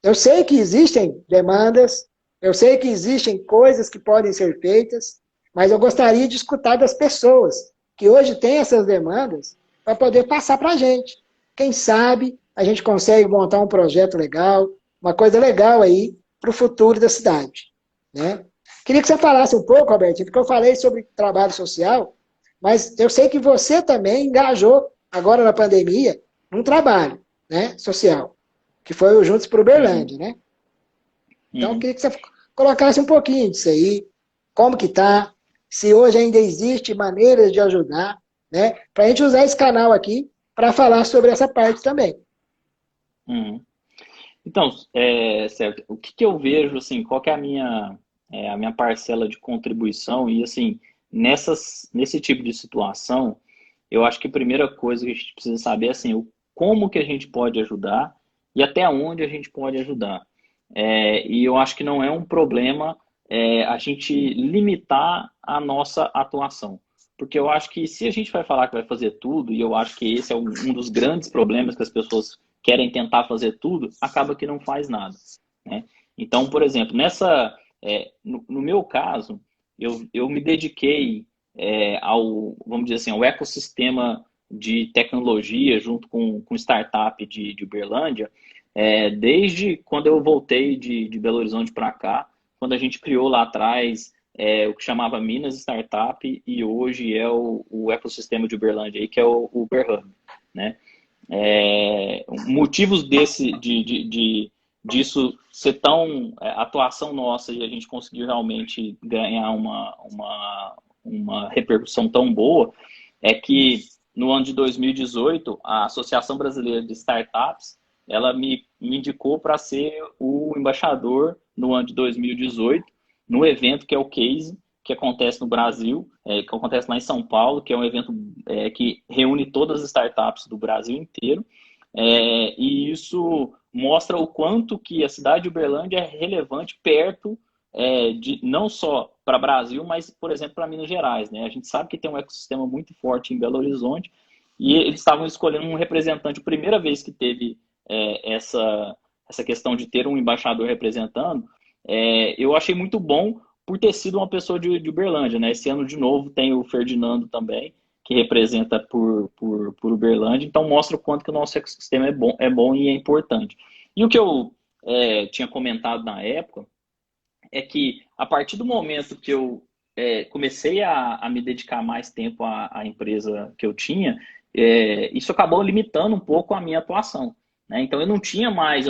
Eu sei que existem demandas, eu sei que existem coisas que podem ser feitas, mas eu gostaria de escutar das pessoas que hoje têm essas demandas para poder passar para a gente. Quem sabe a gente consegue montar um projeto legal, uma coisa legal aí para o futuro da cidade. Né? Queria que você falasse um pouco, Robertinho, porque eu falei sobre trabalho social, mas eu sei que você também engajou, agora na pandemia, num trabalho, né, social, que foi o Juntos para Uberlândia, né? Então, eu queria que você colocasse um pouquinho disso aí, como que tá, se hoje ainda existe maneiras de ajudar, né, para a gente usar esse canal aqui para falar sobre essa parte também. Então, certo, o que eu vejo, assim, qual que é a minha parcela de contribuição e, assim, nesse tipo de situação, eu acho que a primeira coisa que a gente precisa saber é, assim, como que a gente pode ajudar e até onde a gente pode ajudar. E eu acho que não é um problema a gente limitar a nossa atuação. Porque eu acho que se a gente vai falar que vai fazer tudo, e eu acho que esse é um dos grandes problemas que as pessoas querem tentar fazer tudo, acaba que não faz nada. Né? Então, por exemplo, no meu caso, eu me dediquei vamos dizer assim, ao ecossistema de tecnologia junto com startup de Uberlândia, desde quando eu voltei de Belo Horizonte para cá, quando a gente criou lá atrás o que chamava Minas Startup e hoje é o ecossistema de Uberlândia, aí, que é o UberHub, né? Motivos disso ser tão atuação nossa e a gente conseguir realmente ganhar uma repercussão tão boa é que no ano de 2018 a Associação Brasileira de Startups ela me indicou para ser o embaixador no ano de 2018 no evento que é o Case, que acontece no Brasil, que acontece lá em São Paulo, que é um evento que reúne todas as startups do Brasil inteiro. E isso mostra o quanto que a cidade de Uberlândia é relevante perto não só para o Brasil, mas, por exemplo, para Minas Gerais. Né? A gente sabe que tem um ecossistema muito forte em Belo Horizonte e eles estavam escolhendo um representante, a primeira vez que teve essa questão de ter um embaixador representando, eu achei muito bom por ter sido uma pessoa de Uberlândia. Né? Esse ano, de novo, tem o Ferdinando também, que representa por Uberlândia, então mostra o quanto que o nosso ecossistema é bom e é importante. E o que eu tinha comentado na época é que a partir do momento que eu comecei a me dedicar mais tempo à empresa que eu tinha, isso acabou limitando um pouco a minha atuação. Né? Então eu não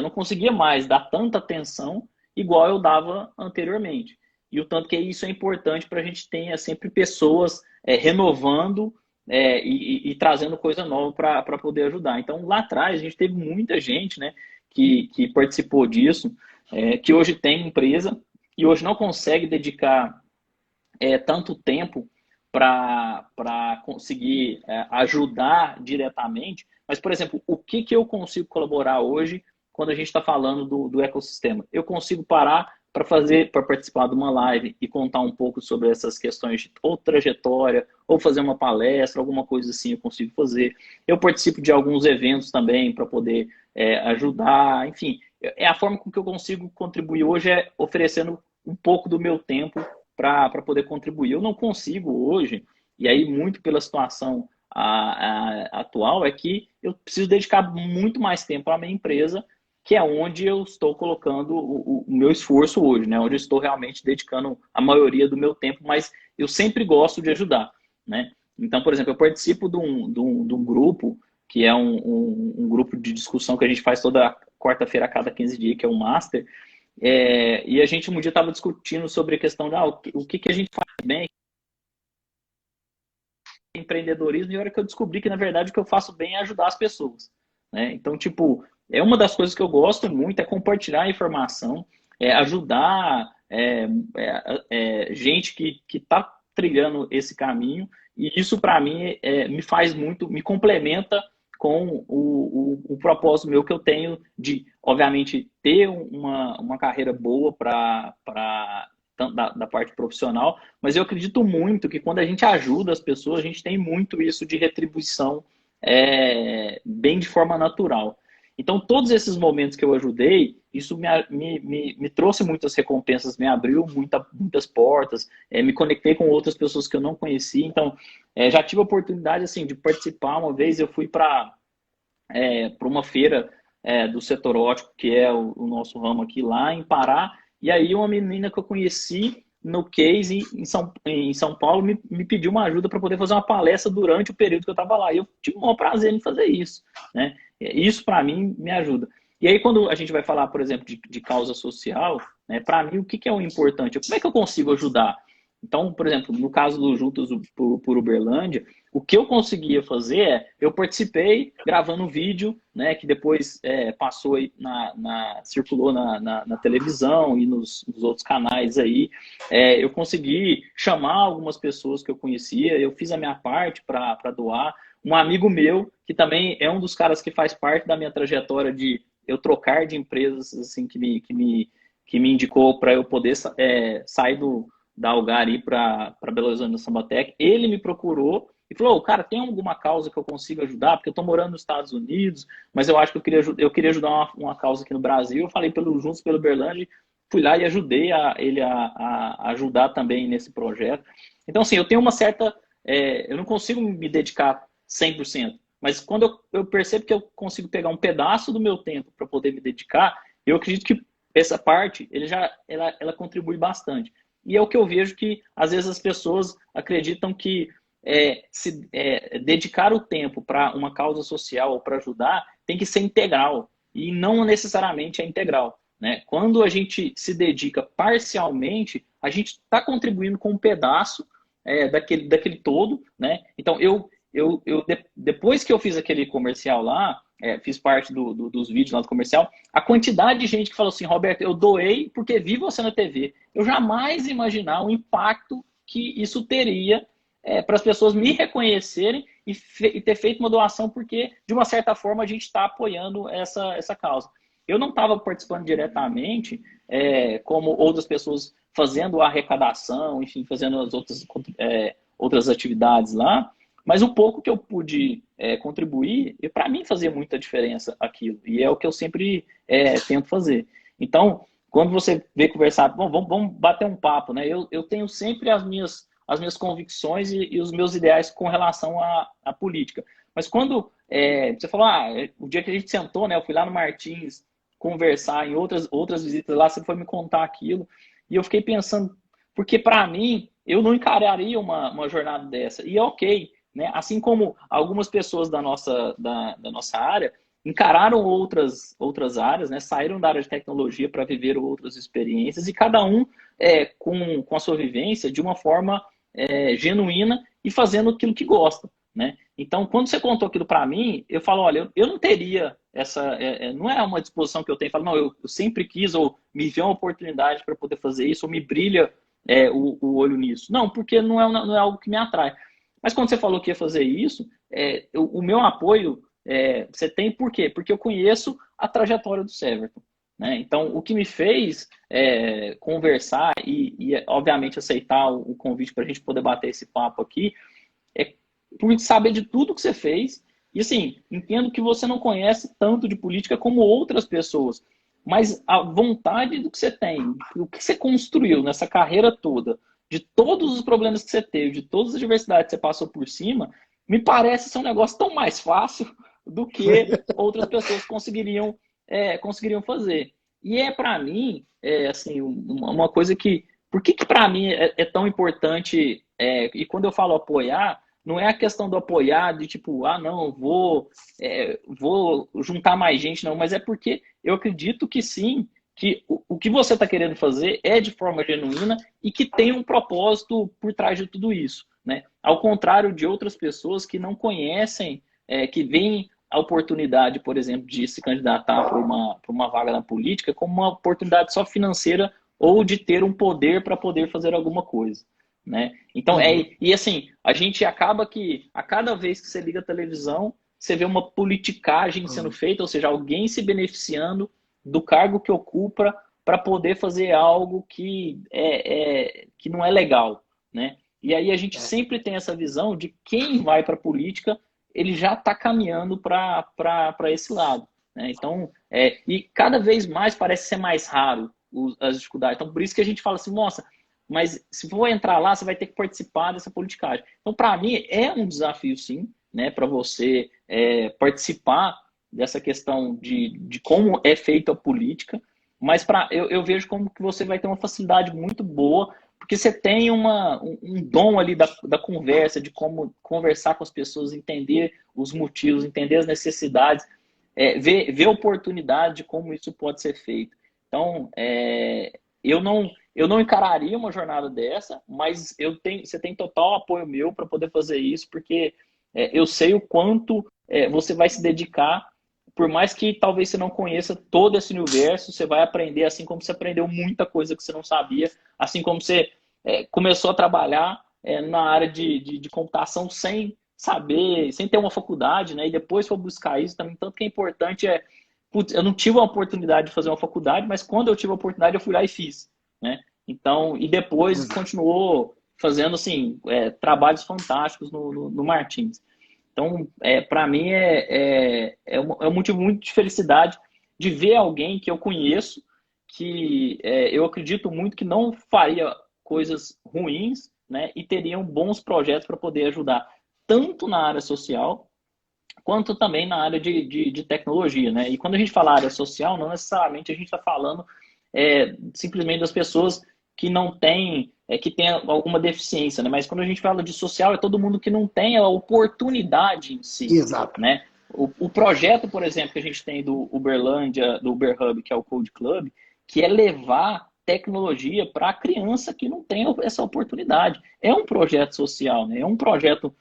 conseguia mais dar tanta atenção igual eu dava anteriormente. E o tanto que isso é importante para a gente ter sempre pessoas renovando e trazendo coisa nova para poder ajudar. Então, lá atrás, a gente teve muita gente, né, que participou disso, que hoje tem empresa e hoje não consegue dedicar tanto tempo para conseguir ajudar diretamente. Mas, por exemplo, o que eu consigo colaborar hoje quando a gente está falando do ecossistema? Eu consigo parar para participar de uma live e contar um pouco sobre essas questões de ou trajetória, ou fazer uma palestra, alguma coisa assim eu consigo fazer. Eu participo de alguns eventos também para poder ajudar, enfim. É a forma com que eu consigo contribuir hoje oferecendo um pouco do meu tempo para poder contribuir. Eu não consigo hoje, e aí muito pela situação atual, é que eu preciso dedicar muito mais tempo à minha empresa que é onde eu estou colocando o meu esforço hoje, né? Onde eu estou realmente dedicando a maioria do meu tempo, mas eu sempre gosto de ajudar, né? Então, por exemplo, eu participo de um grupo, que é um grupo de discussão que a gente faz toda quarta-feira a cada 15 dias, que é o Master, e a gente um dia estava discutindo sobre a questão de o que a gente faz bem, empreendedorismo, e a hora que eu descobri que, na verdade, o que eu faço bem é ajudar as pessoas, né? Então, tipo, é uma das coisas que eu gosto muito, é compartilhar a informação, ajudar gente que está trilhando esse caminho, e isso, para mim, me faz muito, me complementa com o propósito meu que eu tenho de, obviamente, ter uma carreira boa para da parte profissional, mas eu acredito muito que quando a gente ajuda as pessoas, a gente tem muito isso de retribuição bem de forma natural. Então, todos esses momentos que eu ajudei, isso me trouxe muitas recompensas, me abriu muitas portas, me conectei com outras pessoas que eu não conhecia. Então, já tive a oportunidade assim, de participar. Uma vez eu fui para uma feira do setor ótico, que é o nosso ramo aqui lá em Pará, e aí uma menina que eu conheci no Case em São Paulo me pediu uma ajuda para poder fazer uma palestra durante o período que eu estava lá. E eu tive o maior prazer em fazer isso, né? Isso, para mim, me ajuda. E aí, quando a gente vai falar, por exemplo, de causa social, né, para mim, o que é o importante? Como é que eu consigo ajudar? Então, por exemplo, no caso do Juntos por Uberlândia, o que eu conseguia fazer eu participei gravando um vídeo, né, que depois passou aí circulou na televisão e nos outros canais aí. Eu consegui chamar algumas pessoas que eu conhecia, eu fiz a minha parte para doar. Um amigo meu, que também é um dos caras que faz parte da minha trajetória de eu trocar de empresas, assim, que me indicou para eu poder sair da Algar e ir para Belo Horizonte, no Sambatec, ele me procurou e falou, cara, tem alguma causa que eu consiga ajudar? Porque eu estou morando nos Estados Unidos, mas eu acho que eu queria ajudar uma causa aqui no Brasil. Eu falei Juntos pelo Uberlândia, fui lá e ajudei ele a ajudar também nesse projeto. Então, assim, eu tenho uma certa... eu não consigo me dedicar 100%, mas quando eu percebo que eu consigo pegar um pedaço do meu tempo para poder me dedicar, eu acredito que essa parte ela contribui bastante. E é o que eu vejo que, às vezes, as pessoas acreditam que dedicar o tempo para uma causa social ou para ajudar tem que ser integral. E não necessariamente é integral, né? Quando a gente se dedica parcialmente, a gente está contribuindo com um pedaço daquele todo, né? Então, depois que eu fiz aquele comercial lá, fiz parte dos vídeos lá do comercial, a quantidade de gente que falou assim, Roberto, eu doei porque vi você na TV. Eu jamais imaginar o impacto que isso teria para as pessoas me reconhecerem e ter feito uma doação, porque, de uma certa forma, a gente está apoiando essa causa. Eu não estava participando diretamente, como outras pessoas fazendo a arrecadação, enfim, fazendo as outras atividades lá, mas o pouco que eu pude contribuir, para mim fazia muita diferença aquilo. E é o que eu sempre tento fazer. Então, quando você vê conversar, bom, vamos bater um papo, né? Eu tenho sempre as minhas convicções e os meus ideais com relação à política. Mas quando você falou, o dia que a gente sentou, né? Eu fui lá no Martins conversar em outras visitas lá, você foi me contar aquilo. E eu fiquei pensando, porque para mim, eu não encararia uma jornada dessa. E é ok, né? Assim como algumas pessoas da nossa área encararam outras áreas, né? Saíram da área de tecnologia para viver outras experiências, e cada um com a sua vivência de uma forma genuína e fazendo aquilo que gosta, né? Então, quando você contou aquilo para mim, eu falo, olha, eu não teria não é uma disposição que eu tenho, eu falo, não, eu sempre quis, ou me vê uma oportunidade para poder fazer isso, ou me brilha o olho nisso. Não, porque não é algo que me atrai. Mas quando você falou que ia fazer isso, o meu apoio você tem por quê? Porque eu conheço a trajetória do Severton, né? Então, o que me fez conversar e, obviamente, aceitar o convite para a gente poder bater esse papo aqui é por saber de tudo que você fez. E, assim, entendo que você não conhece tanto de política como outras pessoas, mas a vontade do que você tem, o que você construiu nessa carreira toda, de todos os problemas que você teve, de todas as adversidades que você passou por cima, me parece ser um negócio tão mais fácil do que outras pessoas conseguiriam conseguiriam fazer. E para mim, assim, uma coisa que... Por que para mim é tão importante, e quando eu falo apoiar, não é a questão do apoiar, de tipo, não, vou juntar mais gente, não, mas é porque eu acredito que sim, que o que você está querendo fazer é de forma genuína e que tem um propósito por trás de tudo isso, né? Ao contrário de outras pessoas que não conhecem, que veem a oportunidade, por exemplo, de se candidatar para uma vaga na política como uma oportunidade só financeira ou de ter um poder para poder fazer alguma coisa, né? Então, e assim, a gente acaba que a cada vez que você liga a televisão, você vê uma politicagem sendo feita, ou seja, alguém se beneficiando do cargo que ocupa para poder fazer algo que não é legal, né? E aí a gente sempre tem essa visão de quem vai para a política, ele já está caminhando para esse lado, né? Então, e cada vez mais parece ser mais raro as dificuldades. Então, por isso que a gente fala assim, nossa, mas se for entrar lá, você vai ter que participar dessa politicagem. Então, para mim, é um desafio, sim, né, para você participar dessa questão de como é feita a política, mas eu vejo como que você vai ter uma facilidade muito boa, porque você tem um dom ali da conversa, de como conversar com as pessoas, entender os motivos, entender as necessidades, ver oportunidade de como isso pode ser feito. Então, eu não encararia uma jornada dessa, mas você tem total apoio meu para poder fazer isso, porque eu sei o quanto você vai se dedicar, por mais que talvez você não conheça todo esse universo, você vai aprender assim como você aprendeu muita coisa que você não sabia, assim como você começou a trabalhar na área de computação sem saber, sem ter uma faculdade, né? E depois foi buscar isso também. Tanto que é importante putz, eu não tive a oportunidade de fazer uma faculdade, mas quando eu tive a oportunidade, eu fui lá e fiz, né? Então, e depois continuou fazendo, assim, trabalhos fantásticos no Martins. Então, para mim, um motivo muito de felicidade de ver alguém que eu conheço, que eu acredito muito que não faria coisas ruins, né? E teriam bons projetos para poder ajudar, tanto na área social, quanto também na área de tecnologia, né? E quando a gente fala área social, não necessariamente a gente está falando simplesmente das pessoas que não têm, que têm alguma deficiência, né? Mas quando a gente fala de social, é todo mundo que não tem a oportunidade em si, Exato. né? O projeto, por exemplo, que a gente tem do Uberlândia, do Uber Hub, que é o Code Club, que é levar tecnologia para a criança que não tem essa oportunidade. É um projeto social, né? É um projeto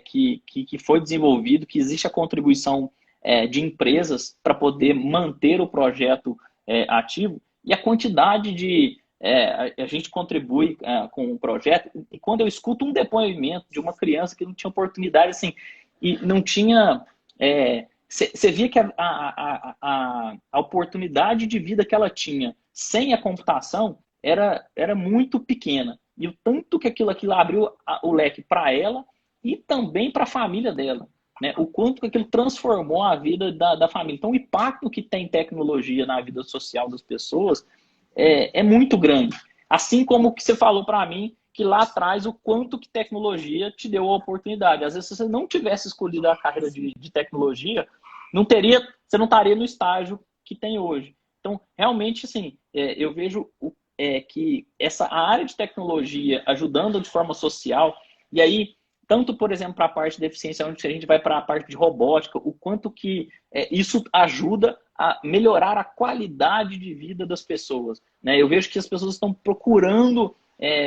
que foi desenvolvido, que existe a contribuição de empresas para poder manter o projeto ativo, e a quantidade a gente contribui com o projeto, e quando eu escuto um depoimento de uma criança que não tinha oportunidade, assim, e não tinha... Você via que a oportunidade de vida que ela tinha sem a computação era muito pequena. E o tanto que aquilo abriu o leque para ela e também para a família dela, né? O quanto que aquilo transformou a vida da família. Então, o impacto que tem tecnologia na vida social das pessoas é muito grande. Assim como que você falou para mim, que lá atrás o quanto que tecnologia te deu a oportunidade. Às vezes, se você não tivesse escolhido a carreira de tecnologia, você não estaria no estágio que tem hoje. Então, realmente, assim, eu vejo que a área de tecnologia ajudando de forma social, e aí, tanto, por exemplo, para a parte de eficiência, onde a gente vai para a parte de robótica, o quanto que isso ajuda a melhorar a qualidade de vida das pessoas, né? Eu vejo que as pessoas estão procurando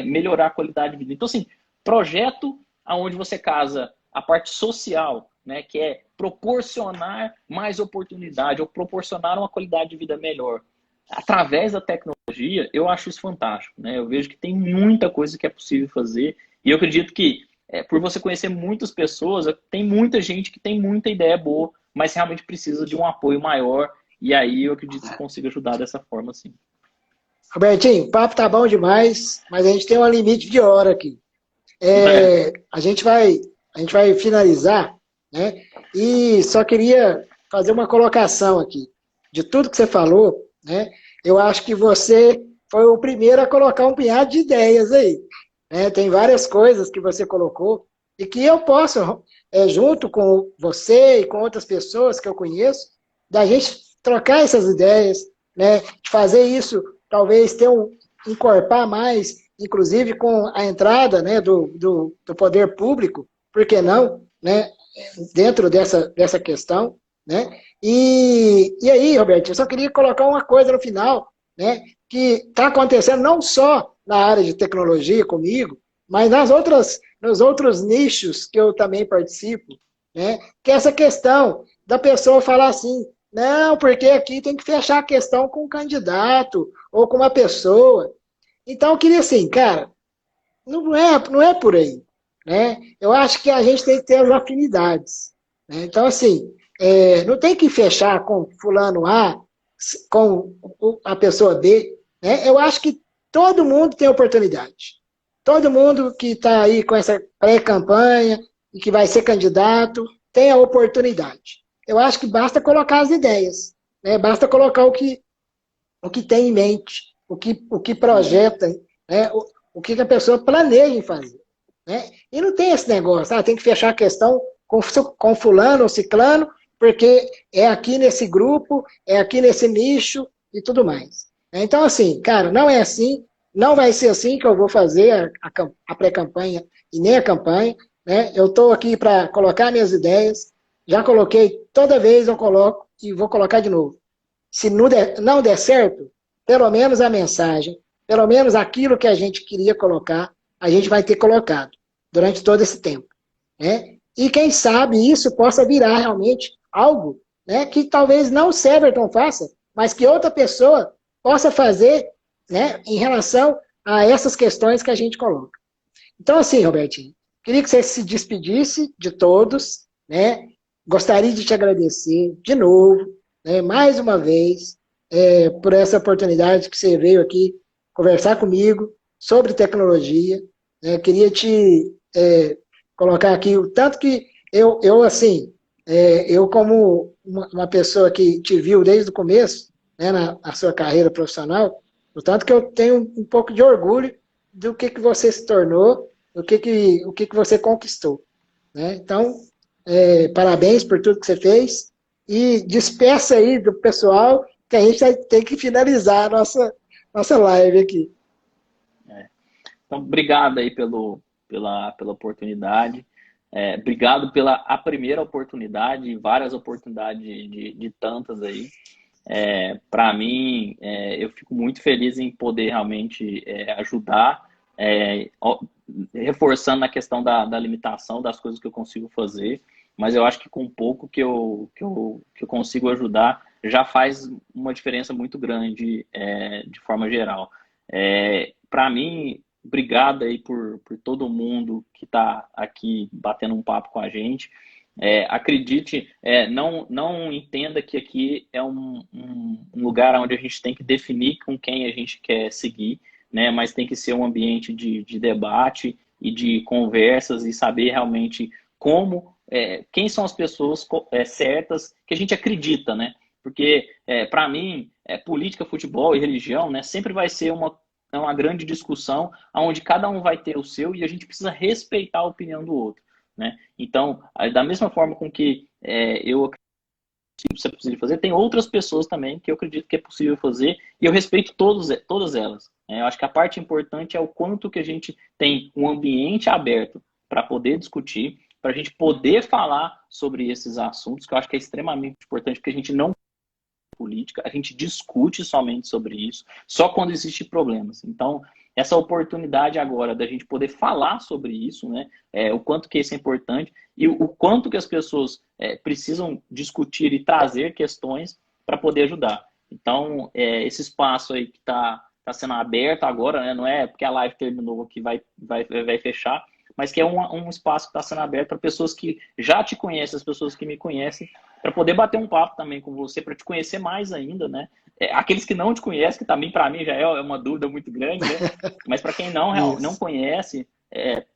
melhorar a qualidade de vida. Então, assim, projeto onde você casa a parte social, né, que é proporcionar mais oportunidade ou proporcionar uma qualidade de vida melhor através da tecnologia, eu acho isso fantástico, né? Eu vejo que tem muita coisa que é possível fazer, e eu acredito que por você conhecer muitas pessoas, tem muita gente que tem muita ideia boa, mas realmente precisa de um apoio maior, e aí eu acredito que você consiga ajudar dessa forma, sim. Robertinho, o papo tá bom demais, mas a gente tem um limite de hora aqui. A gente vai finalizar, né? E só queria fazer uma colocação aqui. De tudo que você falou, né? Eu acho que você foi o primeiro a colocar um punhado de ideias aí. Né? Tem várias coisas que você colocou e que eu posso, junto com você e com outras pessoas que eu conheço, da gente trocar essas ideias, né, de fazer isso, talvez encorpar mais, inclusive com a entrada, né, do poder público, por que não, né, dentro dessa questão, né? E aí, Roberto, eu só queria colocar uma coisa no final, né, que está acontecendo não só na área de tecnologia comigo, mas nos outros nichos que eu também participo, né, que é essa questão da pessoa falar assim, não, porque aqui tem que fechar a questão com um candidato ou com uma pessoa. Então, eu queria assim, cara, não é por aí, né? Eu acho que a gente tem que ter as afinidades, né? Então, assim, não tem que fechar com fulano A, com a pessoa B, né? Eu acho que todo mundo tem oportunidade. Todo mundo que está aí com essa pré-campanha e que vai ser candidato tem a oportunidade. Eu acho que basta colocar as ideias, né? Basta colocar o que tem em mente, o que projeta, né? O que a pessoa planeja em fazer. Né? E não tem esse negócio, tem que fechar a questão com fulano ou ciclano, porque é aqui nesse grupo, é aqui nesse nicho e tudo mais. Então, assim, cara, não é assim, não vai ser assim que eu vou fazer a pré-campanha e nem a campanha. Né? Eu estou aqui para colocar minhas ideias, já coloquei, toda vez eu coloco e vou colocar de novo. Se não der certo, pelo menos a mensagem, pelo menos aquilo que a gente queria colocar, a gente vai ter colocado durante todo esse tempo. Né? E quem sabe isso possa virar realmente algo, né, que talvez não o Severton faça, mas que outra pessoa possa fazer, né, em relação a essas questões que a gente coloca. Então, assim, Robertinho, queria que você se despedisse de todos, né? Gostaria de te agradecer de novo, né, mais uma vez, por essa oportunidade que você veio aqui conversar comigo sobre tecnologia. Queria te colocar aqui o tanto que assim, eu como uma pessoa que te viu desde o começo, né, na sua carreira profissional, o tanto que eu tenho um pouco de orgulho do que você se tornou, o que você conquistou. Né? Então, parabéns por tudo que você fez e despeça aí do pessoal que a gente vai ter que finalizar a nossa live aqui. Então, obrigado aí pela oportunidade. Obrigado pela a primeira oportunidade, várias oportunidades de tantas aí. Para mim, eu fico muito feliz em poder realmente ajudar, reforçando na questão da limitação das coisas que eu consigo fazer, mas eu acho que com pouco que eu consigo ajudar já faz uma diferença muito grande de forma geral. Para mim, obrigado aí por todo mundo que está aqui batendo um papo com a gente. Acredite, não entenda que aqui é um lugar onde a gente tem que definir com quem a gente quer seguir, né? Mas tem que ser um ambiente de debate e de conversas e saber realmente quem são as pessoas certas que a gente acredita, né? Porque, para mim, política, futebol e religião, né, sempre vai ser uma grande discussão onde cada um vai ter o seu e a gente precisa respeitar a opinião do outro. Né? Então, da mesma forma com que eu acredito que é possível fazer, tem outras pessoas também que eu acredito que é possível fazer e eu respeito todas elas. Eu acho que a parte importante é o quanto que a gente tem um ambiente aberto para poder discutir, para a gente poder falar sobre esses assuntos, que eu acho que é extremamente importante, porque a gente não política, a gente discute somente sobre isso, só quando existem problemas. Então, essa oportunidade agora da gente poder falar sobre isso, né, o quanto que isso é importante e o quanto que as pessoas precisam discutir e trazer questões para poder ajudar. Então, esse espaço aí que está sendo aberto agora, né, não é porque a live terminou que vai fechar, mas que é um espaço que está sendo aberto para pessoas que já te conhecem, as pessoas que me conhecem, para poder bater um papo também com você, para te conhecer mais ainda, né? Aqueles que não te conhecem, que também para mim já é uma dúvida muito grande, né? Mas para quem não conhece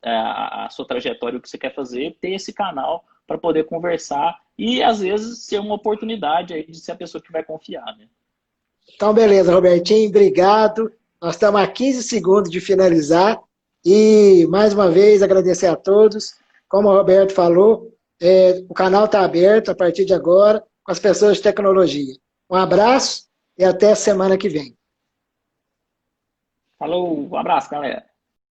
a sua trajetória, o que você quer fazer, ter esse canal para poder conversar e, às vezes, ser uma oportunidade aí de ser a pessoa que vai confiar, né? Então, beleza, Robertinho, obrigado. Nós estamos a 15 segundos de finalizar. E, mais uma vez, agradecer a todos. Como o Roberto falou, o canal está aberto a partir de agora com as pessoas de tecnologia. Um abraço e até semana que vem. Falou, um abraço, galera.